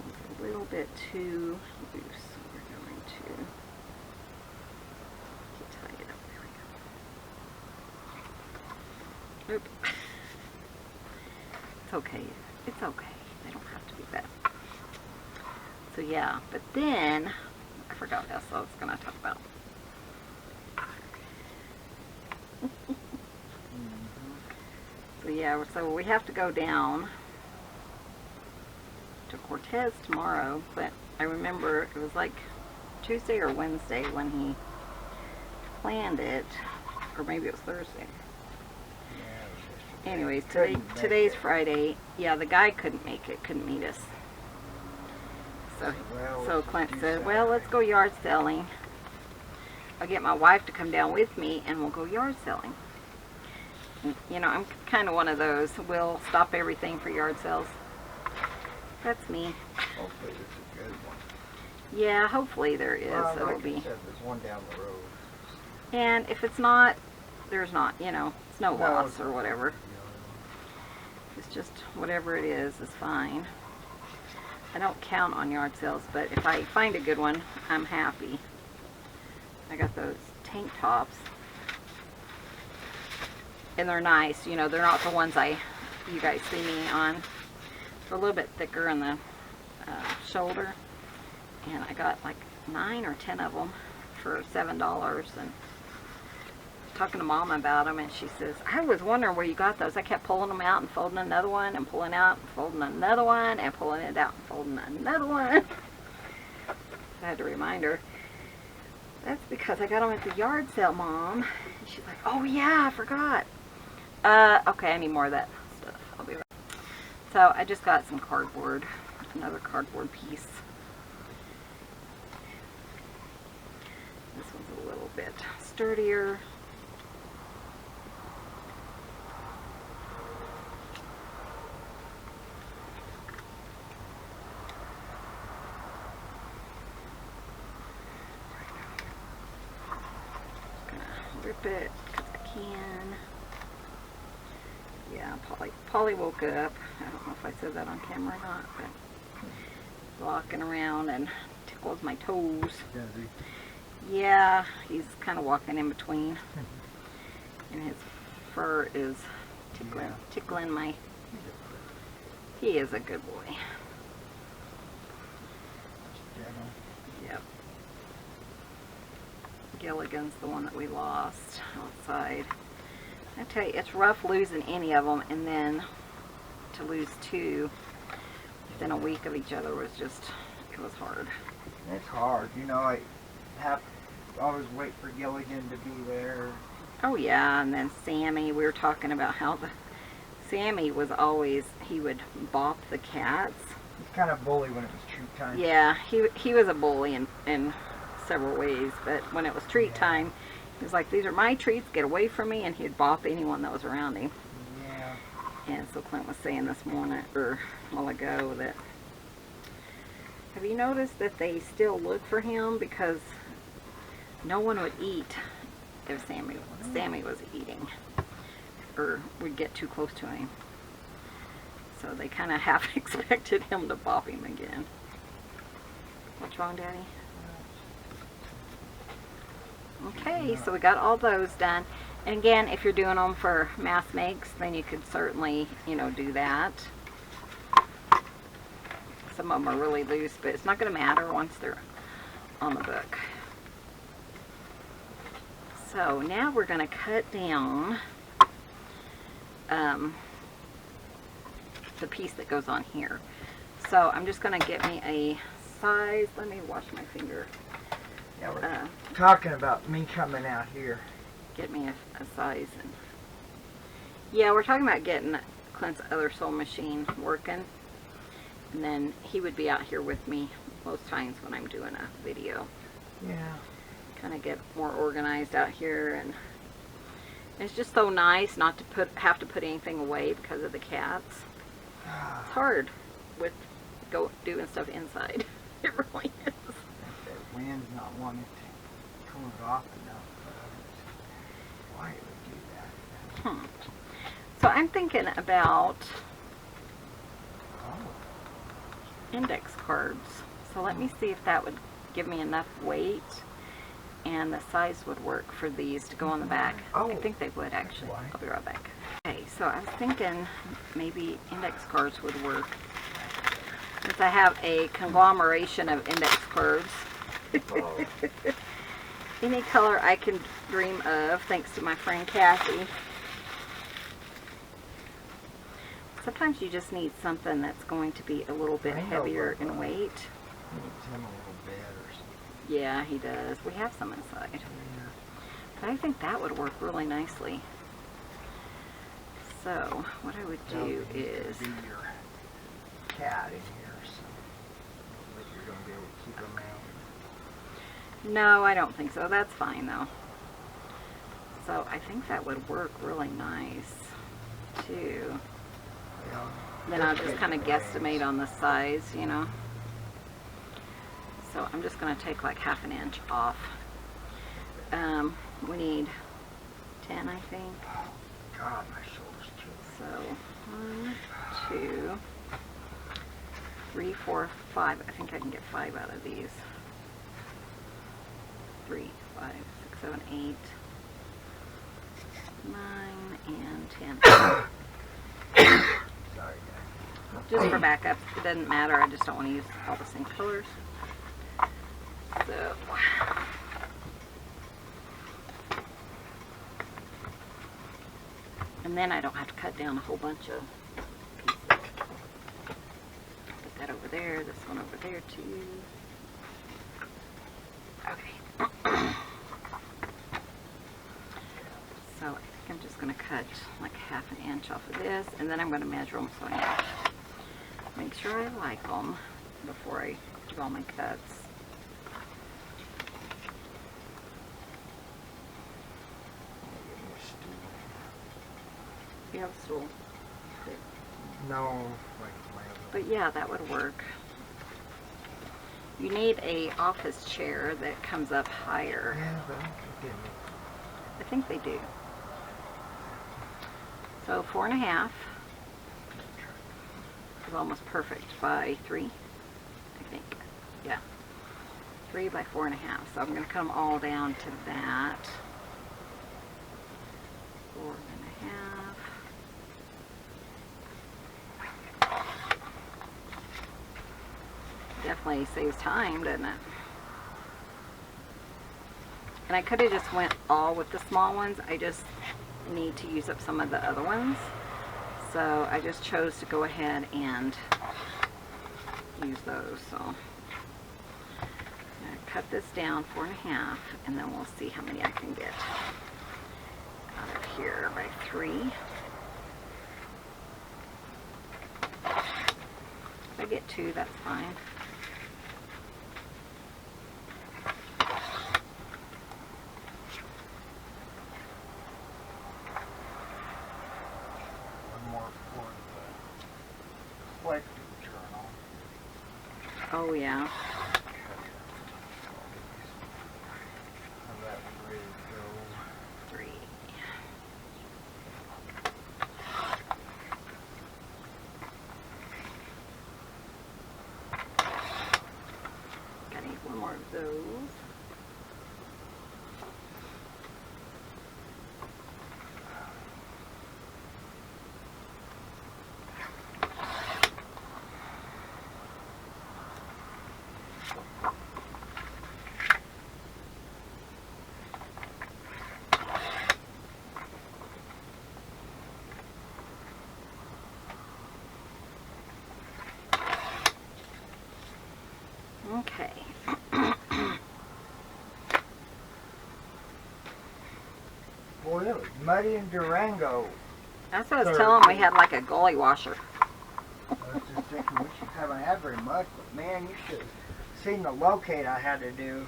[SPEAKER 1] It's a little bit too loose. We're going to tie it up. There we go. Oop. It's okay. It's okay. They don't have to be bad. So yeah, but then I forgot what else I was going to talk about. So yeah, so we have to go down to Cortez tomorrow, but I remember it was like Tuesday or Wednesday when he planned it, or maybe it was Thursday. Anyways, today's Friday. Yeah, the guy couldn't make it, couldn't meet us. So Clint said, well, let's go yard selling. I'll get my wife to come down with me and we'll go yard selling. You know, I'm kind of one of those. We'll stop everything for yard sales. That's me.
[SPEAKER 2] Hopefully it's a good one.
[SPEAKER 1] Yeah, hopefully there is.
[SPEAKER 2] Well,
[SPEAKER 1] It'll
[SPEAKER 2] like
[SPEAKER 1] be.
[SPEAKER 2] I said, there's one down the road.
[SPEAKER 1] And if it's not, there's not. You know, it's no loss or whatever. It's just whatever it is fine. I don't count on yard sales, but if I find a good one, I'm happy. I got those tank tops. And they're nice, you know, they're not the ones you guys see me on. They're a little bit thicker in the shoulder. And I got like 9 or 10 of them for $7. And talking to Mom about them, and she says, I was wondering where you got those. I kept pulling them out and folding another one and pulling out and folding another one and pulling it out and folding another one. I had to remind her. That's because I got them at the yard sale, Mom. And she's like, oh yeah, I forgot. Okay, I need more of that stuff. I'll be right back. So I just got some cardboard, another cardboard piece. This one's a little bit sturdier. Rip it because I can. Yeah, Polly woke up. I don't know if I said that on camera or not, but walking around and tickles my toes. Yeah, he's kind of walking in between, and his fur is tickling my. He is a good boy. Yep. Gilligan's the one that we lost outside. I tell you, it's rough losing any of them, and then to lose 2 within a week of each other was just, it was hard.
[SPEAKER 2] It's hard, you know. I have to always wait for Gilligan to be there.
[SPEAKER 1] Oh yeah, and then Sammy, we were talking about how Sammy was always, he would bop the cats.
[SPEAKER 2] He's kind of bully when it was treat time.
[SPEAKER 1] Yeah, he was a bully in several ways, but when it was treat time, he was like, these are my treats, get away from me, and he'd bop anyone that was around him.
[SPEAKER 2] Yeah.
[SPEAKER 1] And so Clint was saying this morning, or a while ago, that, have you noticed that they still look for him because no one would eat if Sammy was eating, or would get too close to him. So they kind of half expected him to bop him again. What's wrong, Daddy? Okay, so we got all those done. And again, if you're doing them for mass makes, then you could certainly, you know, do that. Some of them are really loose, but it's not going to matter once they're on the book. So now we're going to cut down the piece that goes on here. So I'm just going to get me a size. Let me wash my finger.
[SPEAKER 2] Yeah, we're talking about me coming out here.
[SPEAKER 1] Get me a size. And yeah, we're talking about getting Clint's other sewing machine working. And then he would be out here with me most times when I'm doing a video.
[SPEAKER 2] Yeah.
[SPEAKER 1] Kind of get more organized out here, and it's just so nice not to have to put anything away because of the cats. It's hard with doing stuff inside. It really is.
[SPEAKER 2] The wind's not wanting to cool it off enough. Why it would do that?
[SPEAKER 1] So I'm thinking about index cards. So let me see if that would give me enough weight and the size would work for these to go on the back. I think they would actually. I'll be right back. Okay, so I was thinking maybe index cards would work. Since I have a conglomeration of index cards. Any color I can dream of, thanks to my friend Kathy. Sometimes you just need something that's going to be a little bit heavier in weight.
[SPEAKER 2] Needs him a little bit or something.
[SPEAKER 1] Yeah, he does. We have some inside.
[SPEAKER 2] Yeah.
[SPEAKER 1] But I think that would work really nicely. So, what I would do is...
[SPEAKER 2] Be your cat in here, so you're going
[SPEAKER 1] No, I don't think so. That's fine though. So I think that would work really nice too.
[SPEAKER 2] Yeah.
[SPEAKER 1] Then I'll just kind of guesstimate on the size, you know. So I'm just going to take like 1/2 inch off. We need 10, I think.
[SPEAKER 2] God, my shoulder's killing.
[SPEAKER 1] So 1, 2, 3, 4, 5. I think I can get 5 out of these. 3, 5, 6, 7, 8, 9, and 10.
[SPEAKER 2] Sorry,
[SPEAKER 1] Just for backup, it doesn't matter. I just don't want to use all the same colors. So, and then I don't have to cut down a whole bunch of pieces. Put that over there. This one over there too. Okay. So I think I'm just going to cut like 1/2 inch off of this, and then I'm going to measure them so I make sure I like them before I do all my cuts. You have a stool.
[SPEAKER 2] No, like my other.
[SPEAKER 1] But yeah, that would work. You need a office chair that comes up higher.
[SPEAKER 2] Yeah, but it didn't.
[SPEAKER 1] I think they do. So 4.5 is almost perfect by 3, I think. Yeah. 3 by 4.5. So I'm going to come all down to that. 4.5. Definitely saves time, doesn't it? And I could have just went all with the small ones. I just need to use up some of the other ones. So I just chose to go ahead and use those. So I'm going to cut this down 4.5, and then we'll see how many I can get out of here by 3. If I get 2, that's fine.
[SPEAKER 2] One more for the Ratcliffe journal.
[SPEAKER 1] Oh yeah.
[SPEAKER 2] Have that one ready to go.
[SPEAKER 1] 3. I need one more of those. Okay.
[SPEAKER 2] Boy, it was muddy in Durango.
[SPEAKER 1] That's what I was telling them. We had like a gully washer.
[SPEAKER 2] I was just thinking we haven't had very much, but man, you should have seen the locate I had to do.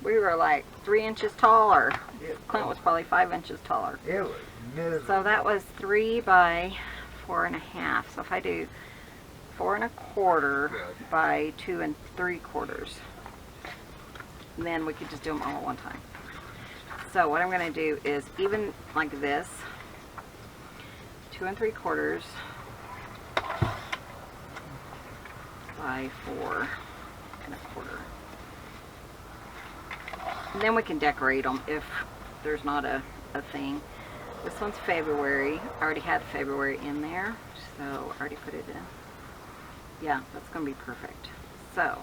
[SPEAKER 1] We were like 3 inches taller.
[SPEAKER 2] It,
[SPEAKER 1] Clint was probably 5 inches taller.
[SPEAKER 2] it was miserable.
[SPEAKER 1] So that was 3 by 4.5. So if I do 4 1/4 by 2 3/4, then we could just do them all at one time. So what I'm going to do is even like this, 2 3/4 by 4 1/4. And then we can decorate them if there's not a thing. This one's February. I already had February in there, so I already put it in. Yeah, that's going to be perfect. So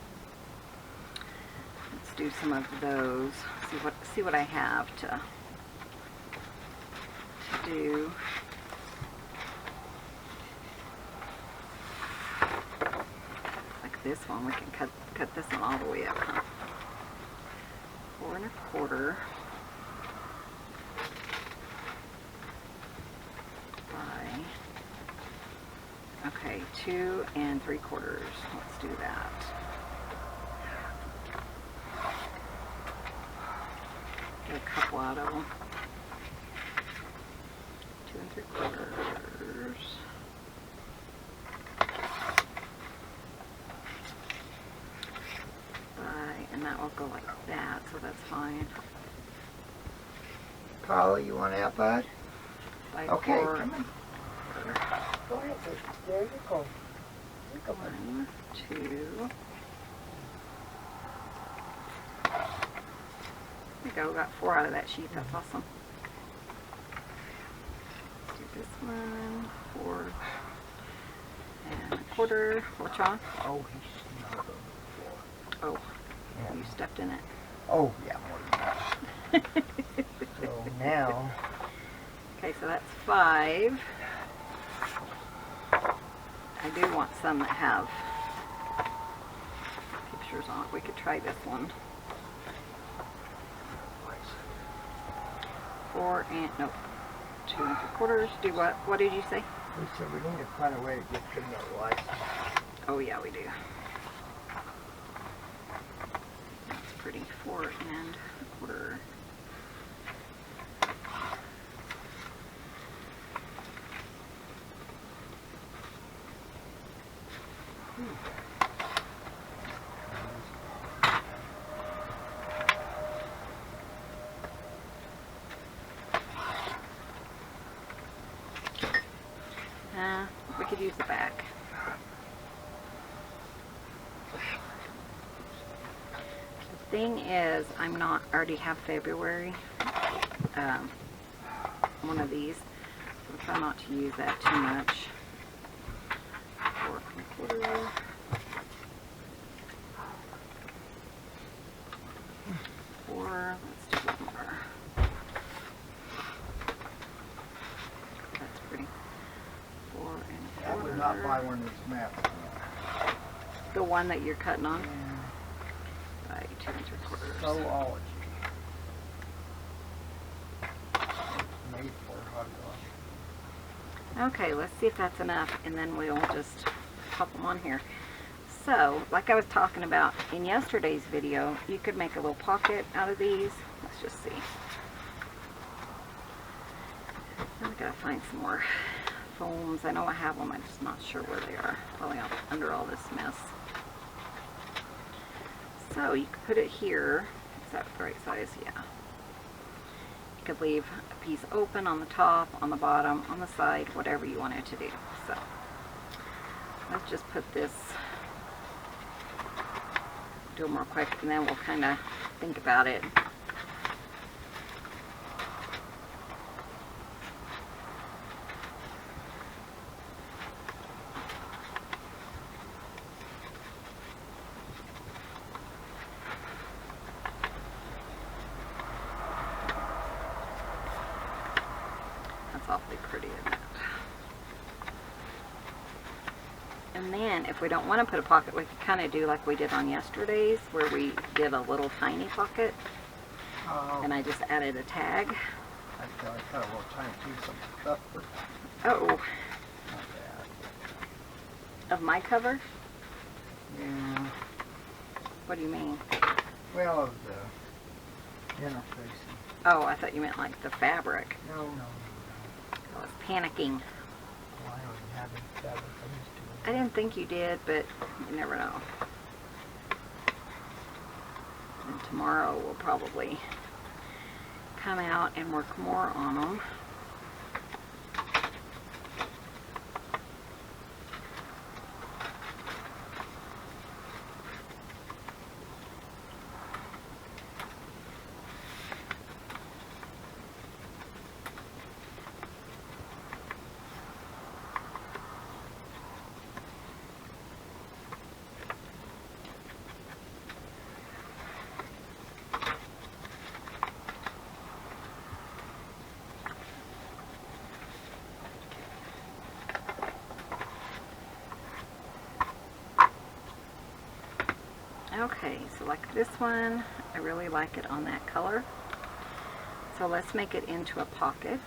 [SPEAKER 1] let's do some of those. See what I have to do. Like this one, we can cut this one all the way up. Huh? 4 1/4 by, okay, 2 3/4. Let's do that. lot of them. 2 3/4. And that will go like that, so that's fine.
[SPEAKER 2] Paula, you want out, bud? Okay,
[SPEAKER 1] 4.
[SPEAKER 2] come on. Go ahead, baby. There you go. You go, bud.
[SPEAKER 1] 1, 2. There we go. Got 4 out of that sheet. That's awesome. Let's do this one. 4 1/4. What's wrong?
[SPEAKER 2] Oh, he's not on the floor.
[SPEAKER 1] Oh, you stepped in it.
[SPEAKER 2] Oh, yeah, more than that. So now,
[SPEAKER 1] Okay, so that's 5. I do want some that have pictures on it. We could try this one. 4 and, nope, 2 3/4. Do what? What did you say?
[SPEAKER 2] we said we need to find a way to get them their license.
[SPEAKER 1] Oh yeah, we do. That's pretty. 4 1/4. We could use the back. The thing is, I'm not already have February. One of these. So I'll try not to use that too much. 4 1/4. 4. Let's do one more. That's pretty. 4
[SPEAKER 2] I would not buy one of these maps.
[SPEAKER 1] The one that you're cutting on?
[SPEAKER 2] Yeah.
[SPEAKER 1] By 2 3/4.
[SPEAKER 2] So made for hot dog.
[SPEAKER 1] Okay, let's see if that's enough, and then we'll just pop them on here. So, like I was talking about in yesterday's video, you could make a little pocket out of these. Let's just see. I gotta find some more foams. I know I have them, I'm just not sure where they are. Probably under all this mess. So you could put it here. Is that the right size? Yeah. You could leave a piece open on the top, on the bottom, on the side, whatever you wanted to do. So let's just put this, do them real quick, and then we'll kind of think about it. Awfully pretty, isn't it? And then if we don't want to put a pocket, we could kind of do like we did on yesterday's, where we did a little tiny pocket, and I just added a tag.
[SPEAKER 2] I cut a little tiny piece of stuff for
[SPEAKER 1] Oh,
[SPEAKER 2] not bad.
[SPEAKER 1] of my cover?
[SPEAKER 2] Yeah.
[SPEAKER 1] What do you mean?
[SPEAKER 2] Well, of the interfacing.
[SPEAKER 1] Oh, I thought you meant like the fabric.
[SPEAKER 2] No.
[SPEAKER 1] I was panicking.
[SPEAKER 2] Well, I don't even have any fabric. I'm just doing
[SPEAKER 1] I didn't think you did, but you never know. And tomorrow we'll probably come out and work more on them. Okay, so like this one, I really like it on that color. So let's make it into a pocket.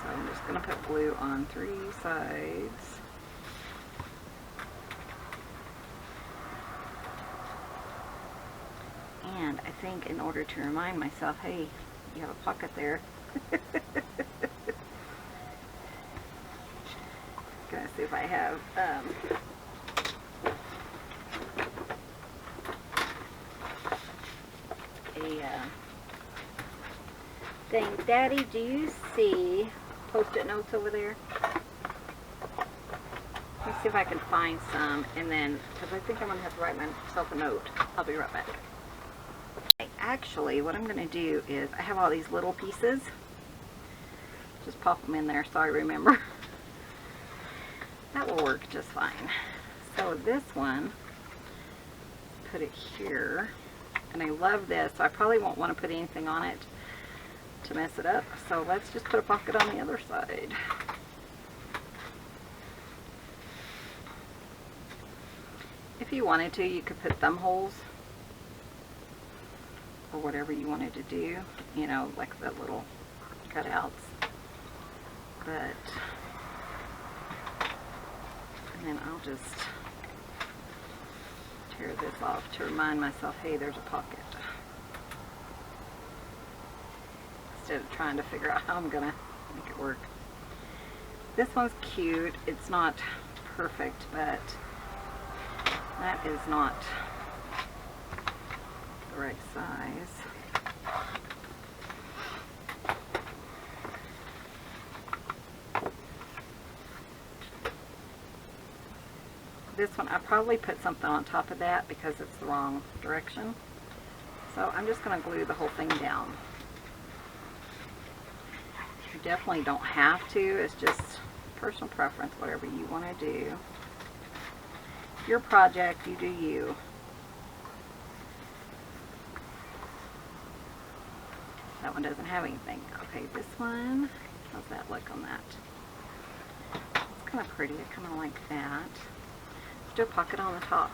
[SPEAKER 1] So I'm just going to put glue on 3 sides. And I think in order to remind myself, hey, you have a pocket there. Gonna see if I have a thing. Daddy, do you see Post-it notes over there? Let me see if I can find some, and then, because I think I'm going to have to write myself a note. I'll be right back. Actually, what I'm going to do is, I have all these little pieces. Just pop them in there so I remember. That will work just fine. So this one, put it here. And I love this, so I probably won't want to put anything on it to mess it up. So let's just put a pocket on the other side. If you wanted to, you could put thumb holes or whatever you wanted to do, you know, like the little cutouts. But, and then I'll just tear this off to remind myself, hey, there's a pocket. Instead of trying to figure out how I'm gonna make it work. This one's cute. It's not perfect, but that is not the right size. This one, I probably put something on top of that because it's the wrong direction. So I'm just going to glue the whole thing down. You definitely don't have to. It's just personal preference, whatever you want to do. Your project, you do you. That one doesn't have anything. Okay, this one, how's that look on that? It's kind of pretty. I kind of like that. Let's do a pocket on the top.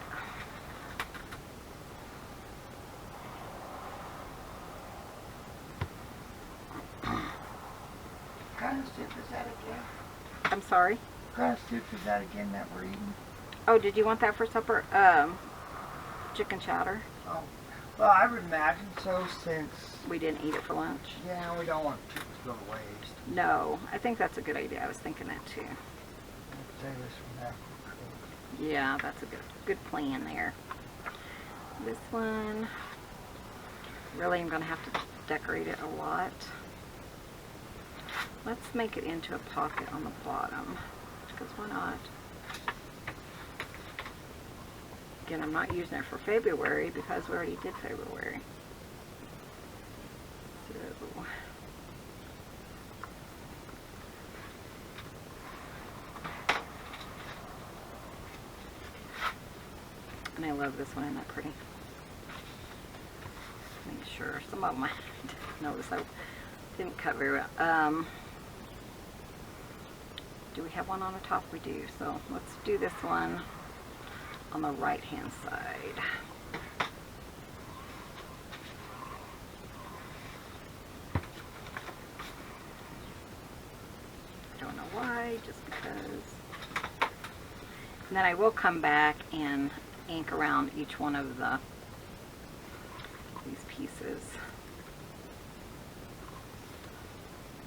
[SPEAKER 2] What kind of soup is that again?
[SPEAKER 1] I'm sorry?
[SPEAKER 2] What kind of soup is that again that we're eating?
[SPEAKER 1] Oh, did you want that for supper? Chicken chowder.
[SPEAKER 2] Oh, well, I would imagine so, since
[SPEAKER 1] We didn't eat it for lunch.
[SPEAKER 2] yeah, we don't want chicken to go to waste.
[SPEAKER 1] No, I think that's a good idea. I was thinking that too.
[SPEAKER 2] I'll save this from after we cook.
[SPEAKER 1] Yeah, that's a good plan there. This one, really I'm going to have to decorate it a lot. Let's make it into a pocket on the bottom, because why not? Again, I'm not using it for February because we already did February. So, and I love this one, isn't that pretty? Make sure, some of them I noticed I didn't cut very well. Do we have one on the top? We do, so let's do this one on the right hand side. I don't know why, just because. And then I will come back and ink around each one of these pieces.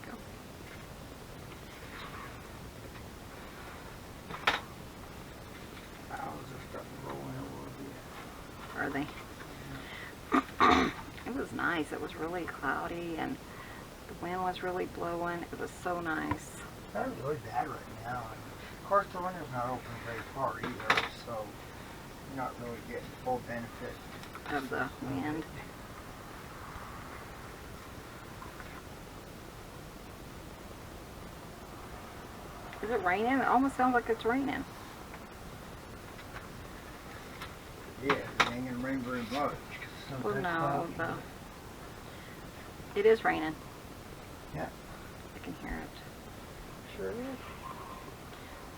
[SPEAKER 1] Go.
[SPEAKER 2] Owls are starting to roll in a little bit.
[SPEAKER 1] Are they? It was nice. It was really cloudy and the wind was really blowing. It was so nice.
[SPEAKER 2] It's not really bad right now. Of course, the window's not open very far either, so you're not really getting full benefit
[SPEAKER 1] Of the wind. Is it raining? It almost sounds like it's raining.
[SPEAKER 2] Yeah, it ain't gonna rain very much.
[SPEAKER 1] Well, no, it is raining.
[SPEAKER 2] Yeah.
[SPEAKER 1] I can hear it.
[SPEAKER 2] Sure is.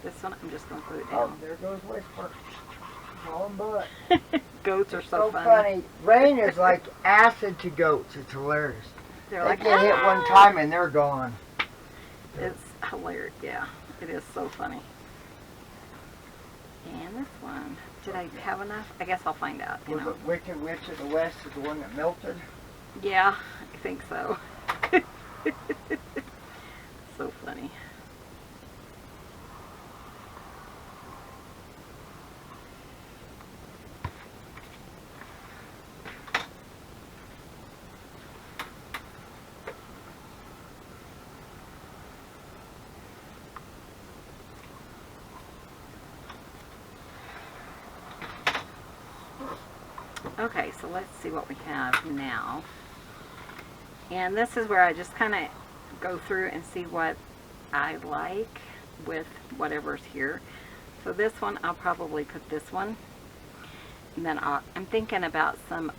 [SPEAKER 1] This one, I'm just going to put it
[SPEAKER 2] Oh,
[SPEAKER 1] down.
[SPEAKER 2] there goes Whisper. Long butt.
[SPEAKER 1] Goats are so
[SPEAKER 2] So
[SPEAKER 1] funny.
[SPEAKER 2] funny. Rain is like acid to goats. It's hilarious.
[SPEAKER 1] They're
[SPEAKER 2] They
[SPEAKER 1] like,
[SPEAKER 2] get hit one time and they're gone.
[SPEAKER 1] It's hilarious. Yeah, it is so funny. And this one, did I have enough? I guess I'll find out. You
[SPEAKER 2] Was
[SPEAKER 1] know.
[SPEAKER 2] it Wicked Witch of the West is the one that melted?
[SPEAKER 1] Yeah, I think so. So funny. Okay, so let's see what we have now. And this is where I just kind of go through and see what I like with whatever's here. So this one, I'll probably put this one. And then I'm thinking about some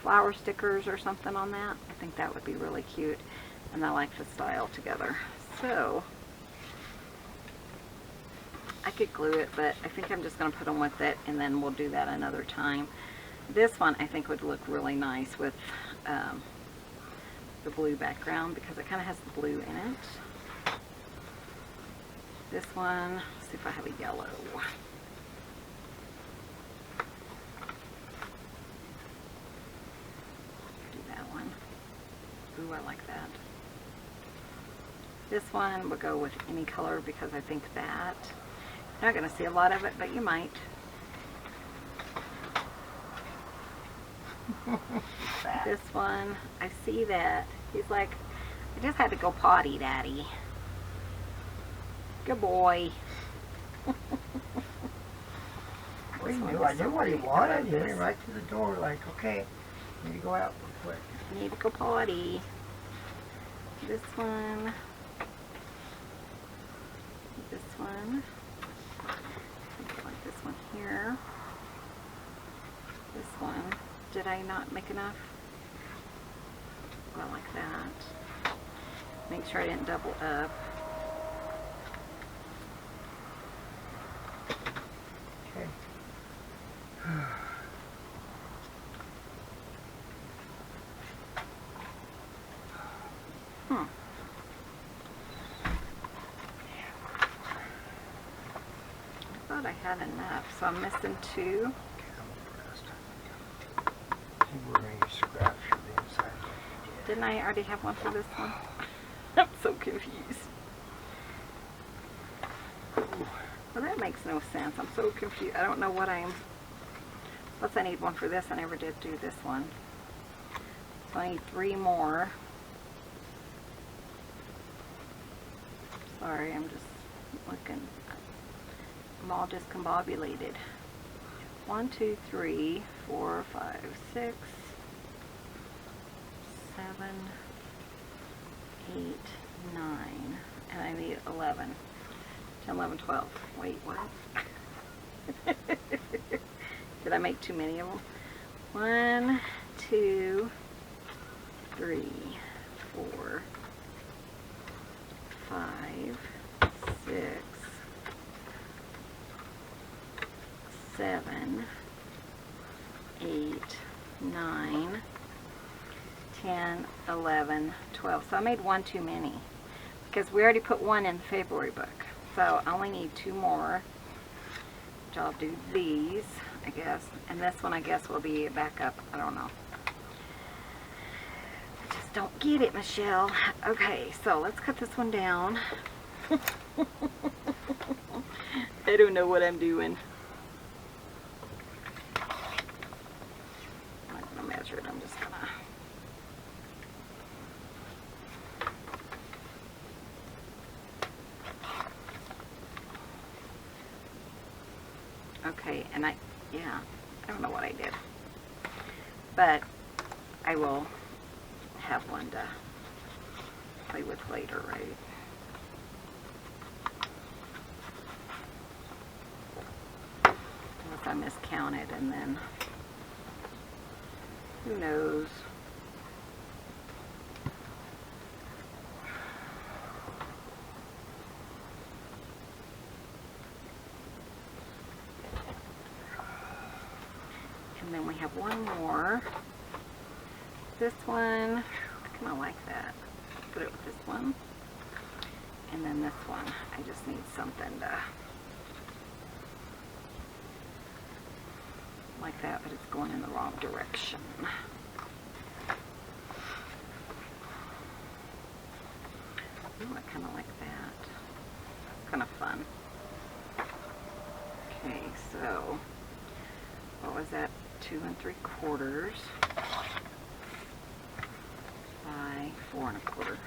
[SPEAKER 1] flower stickers or something on that. I think that would be really cute. And I like the style together. So I could glue it, but I think I'm just going to put them with it, and then we'll do that another time. This one I think would look really nice with the blue background because it kind of has the blue in it. This one, let's see if I have a yellow. Do that one. Ooh, I like that. This one will go with any color because I think that, you're not going to see a lot of it, but you might. This one, I see that. He's like, I just had to go potty, Daddy. Good boy.
[SPEAKER 2] Well, I knew what he wanted. He went right to the door like, okay, need to go out real quick.
[SPEAKER 1] I need to go potty. This one. This one. I think I like this one here. This one. Did I not make enough? Well, like that. Make sure I didn't double up.
[SPEAKER 2] Okay.
[SPEAKER 1] I thought I had enough, so I'm missing 2.
[SPEAKER 2] We're going to use scraps for the inside.
[SPEAKER 1] Didn't I already have one for this one? I'm so confused. Well, that makes no sense. I'm so confused. I don't know what I'm... Plus I need one for this. I never did do this one. So I need 3 more. Sorry, I'm just looking. I'm all discombobulated. 1, 2, 3, 4, 5, 6, 7, 8, 9, and I need 11. 10, 11, 12. Wait, what? Did I make too many of them? 1, 2, 3, 4, 5, 6, 7, 8, 9, 10, 11, 12. So I made 1 too many because we already put 1 in the February book. So I only need 2 more, which I'll do these, I guess. And this one, I guess, will be a backup. I don't know. I just don't get it, Michelle. Okay, so let's cut this one down. I don't know what I'm doing. I'm not going to measure it. I'm just going to... Okay, and I don't know what I did, but I will have one to play with later, right? Unless I miscounted, and then who knows? And then we have one more. This one, I kind of like that. Put it with this one. And then this one, I just need something to like that, but it's going in the wrong direction. Ooh, I kind of like that. It's kind of fun. Okay, so what was that? 2 3/4 by 4 1/4.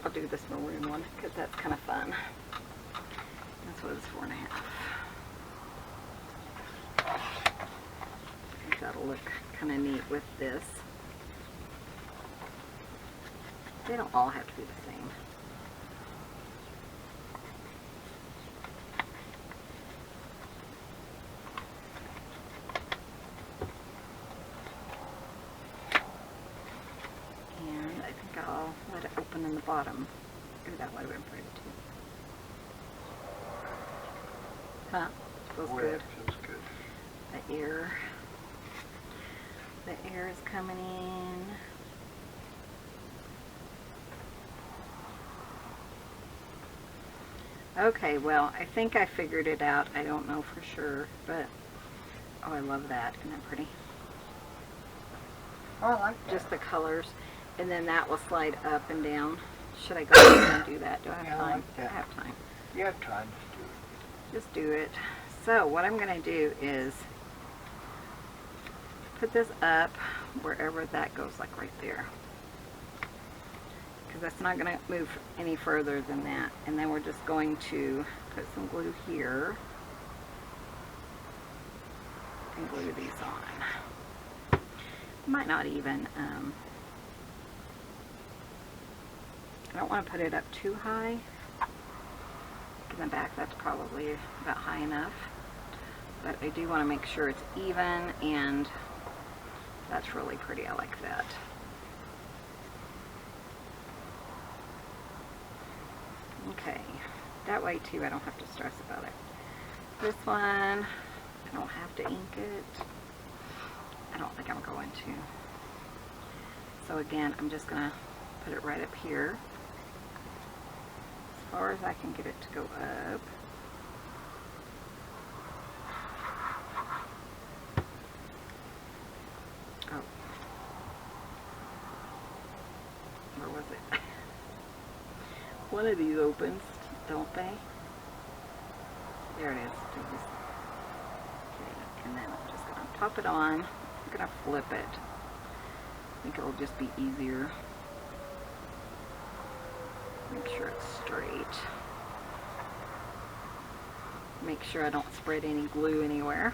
[SPEAKER 1] I'll do this maroon one because that's kind of fun. That's what it's 4 1/2. I think that'll look kind of neat with this. They don't all have to be the same. And I think I'll let it open in the bottom. Ooh, that would have been pretty too. Huh? Feels good.
[SPEAKER 2] Feels good.
[SPEAKER 1] The air is coming in. Okay, well, I think I figured it out. I don't know for sure, but oh, I love that. Isn't that pretty?
[SPEAKER 2] Oh, I like that.
[SPEAKER 1] Just the colors, and then that will slide up and down. Should I go ahead and do that? Do I have
[SPEAKER 2] Yeah, I
[SPEAKER 1] time?
[SPEAKER 2] like that.
[SPEAKER 1] I have time.
[SPEAKER 2] You have time to
[SPEAKER 1] Just do it. So what I'm going to do is put this up wherever that goes, like right there. Because that's not going to move any further than that. And then we're just going to put some glue here and glue these on. Might not even, I don't want to put it up too high. In the back, that's probably about high enough. But I do want to make sure it's even, and that's really pretty. I like that. Okay, that way too I don't have to stress about it. This one, I don't have to ink it. I don't think I'm going to. So again, I'm just going to put it right up here. As far as I can get it to go up. Oh. Where was it? One of these opens, don't they? There it is. Okay, and then I'm just going to pop it on. I'm going to flip it. I think it'll just be easier. Make sure it's straight. Make sure I don't spread any glue anywhere.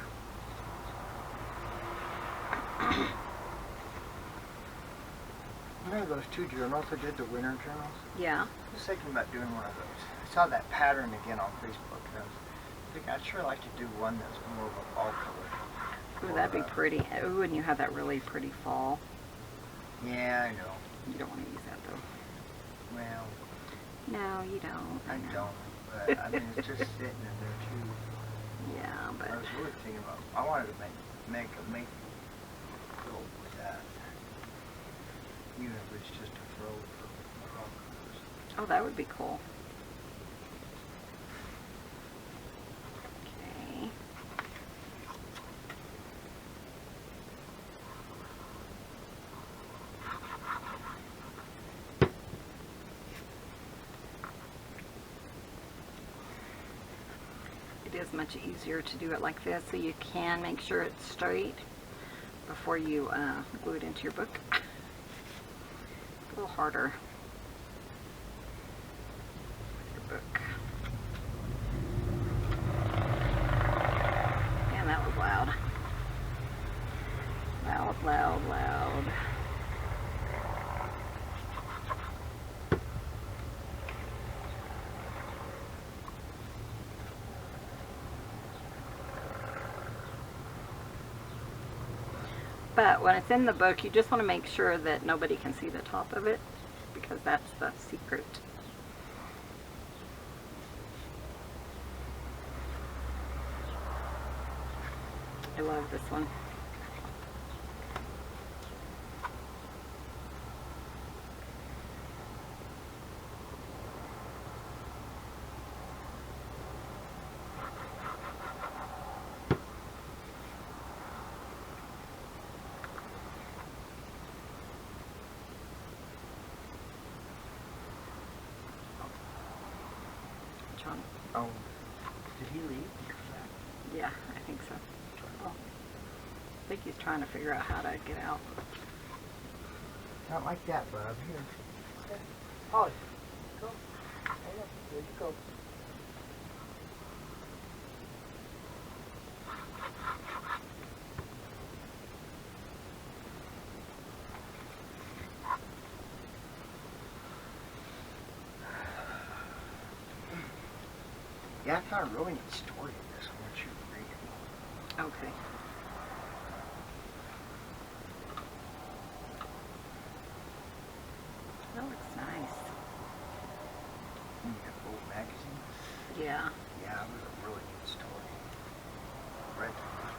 [SPEAKER 2] Remember those 2 journals I did, the winter journals?
[SPEAKER 1] Yeah.
[SPEAKER 2] I was thinking about doing one of those. I saw that pattern again on Facebook, and I was thinking I'd sure like to do one that's more of a fall color.
[SPEAKER 1] Ooh, that'd be pretty. Ooh, and you have that really pretty fall.
[SPEAKER 2] Yeah, I know.
[SPEAKER 1] You don't want to use that though.
[SPEAKER 2] Well,
[SPEAKER 1] No, you don't.
[SPEAKER 2] I
[SPEAKER 1] know.
[SPEAKER 2] don't. But I mean, it's just sitting in there too.
[SPEAKER 1] Yeah, but
[SPEAKER 2] I was really thinking about. I wanted to make go with that. Even if it's just a throw for fall colors.
[SPEAKER 1] oh, that would be cool. Okay. It is much easier to do it like this, so you can make sure it's straight before you glue it into your book. A little harder with your book. Man, that was loud. Loud, loud, loud. But when it's in the book, you just want to make sure that nobody can see the top of it, because that's the secret. I love this one. John?
[SPEAKER 2] Oh, did he leave?
[SPEAKER 1] Yeah, I think so. I think he's trying to figure out how to get out.
[SPEAKER 2] Not like that, bub. Here. Holly, go. There you go. Yeah, I found a really neat story in this. I want you to read it.
[SPEAKER 1] Okay. That looks nice.
[SPEAKER 2] You got old magazine?
[SPEAKER 1] Yeah.
[SPEAKER 2] Yeah, it was a really good story. Read the first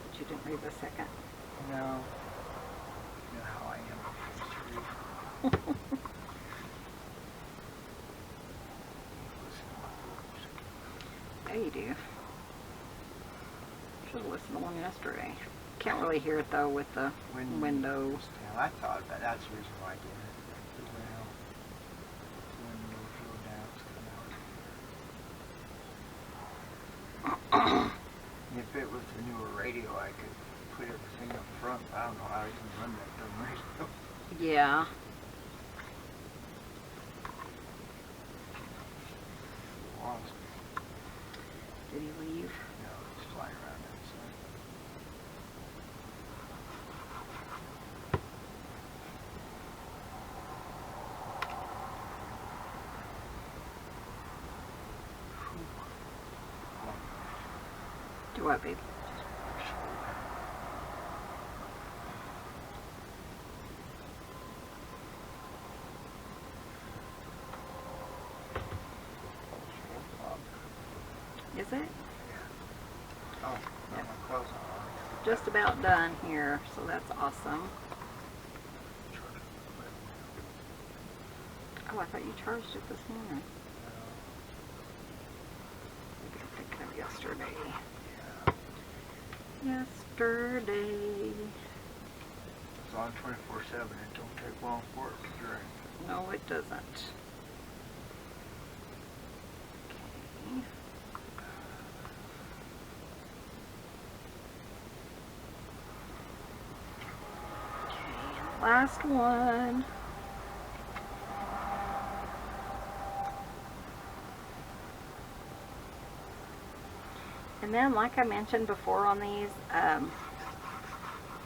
[SPEAKER 1] But you didn't read the second.
[SPEAKER 2] one. No. You know how I am with history. Listen to my books.
[SPEAKER 1] Yeah, you do. Should have listened to one yesterday. Can't really hear it though with the windows.
[SPEAKER 2] Yeah, I thought about that's the reason why I did it. The window. The windows roll down, it's coming out. And if it was the newer radio, I could put everything up front. I don't know how I can run that dumb radio.
[SPEAKER 1] Yeah.
[SPEAKER 2] Lost.
[SPEAKER 1] Did he leave?
[SPEAKER 2] No, it's flying around outside.
[SPEAKER 1] Do what, babe? Is it?
[SPEAKER 2] Oh, got my clothes on.
[SPEAKER 1] Just about done here, so that's awesome. Oh, I thought you charged it this morning. Maybe I'm thinking of yesterday. Yesterday.
[SPEAKER 2] It's on 24/7. It don't take long for it to drain.
[SPEAKER 1] No, it doesn't. Okay. Last one. And then, like I mentioned before on these,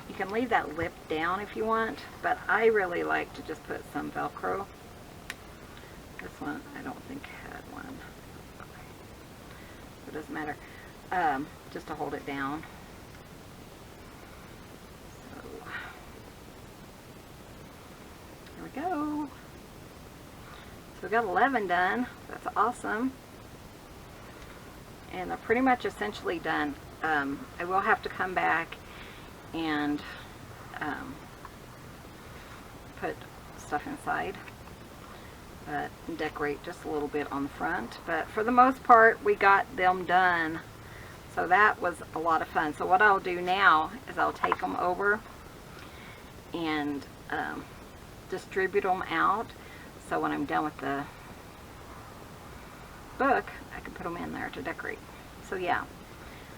[SPEAKER 1] you can leave that lip down if you want, but I really like to just put some Velcro. This one, I don't think had one. It doesn't matter. Just to hold it down. There we go. So we got 11 done. That's awesome. And they're pretty much essentially done. I will have to come back and put stuff inside, but decorate just a little bit on the front. But for the most part, we got them done. So that was a lot of fun. So what I'll do now is I'll take them over and distribute them out, so when I'm done with the book I can put them in there to decorate. So yeah,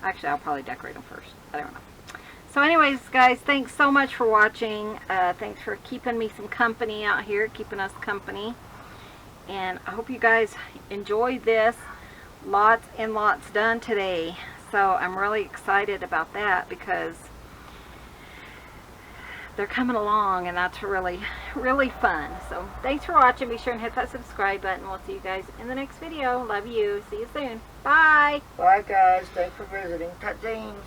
[SPEAKER 1] actually I'll probably decorate them first. I don't know. So anyways, guys, thanks so much for watching. Thanks for keeping me some company out here, keeping us company, and I hope you guys enjoyed this. Lots and lots done today, so I'm really excited about that because they're coming along, and that's really, really fun. So thanks for watching. Be sure and hit that subscribe button. We'll see you guys in the next video. Love you. See you soon. Bye.
[SPEAKER 2] Bye, guys. Thanks for visiting. Cut James.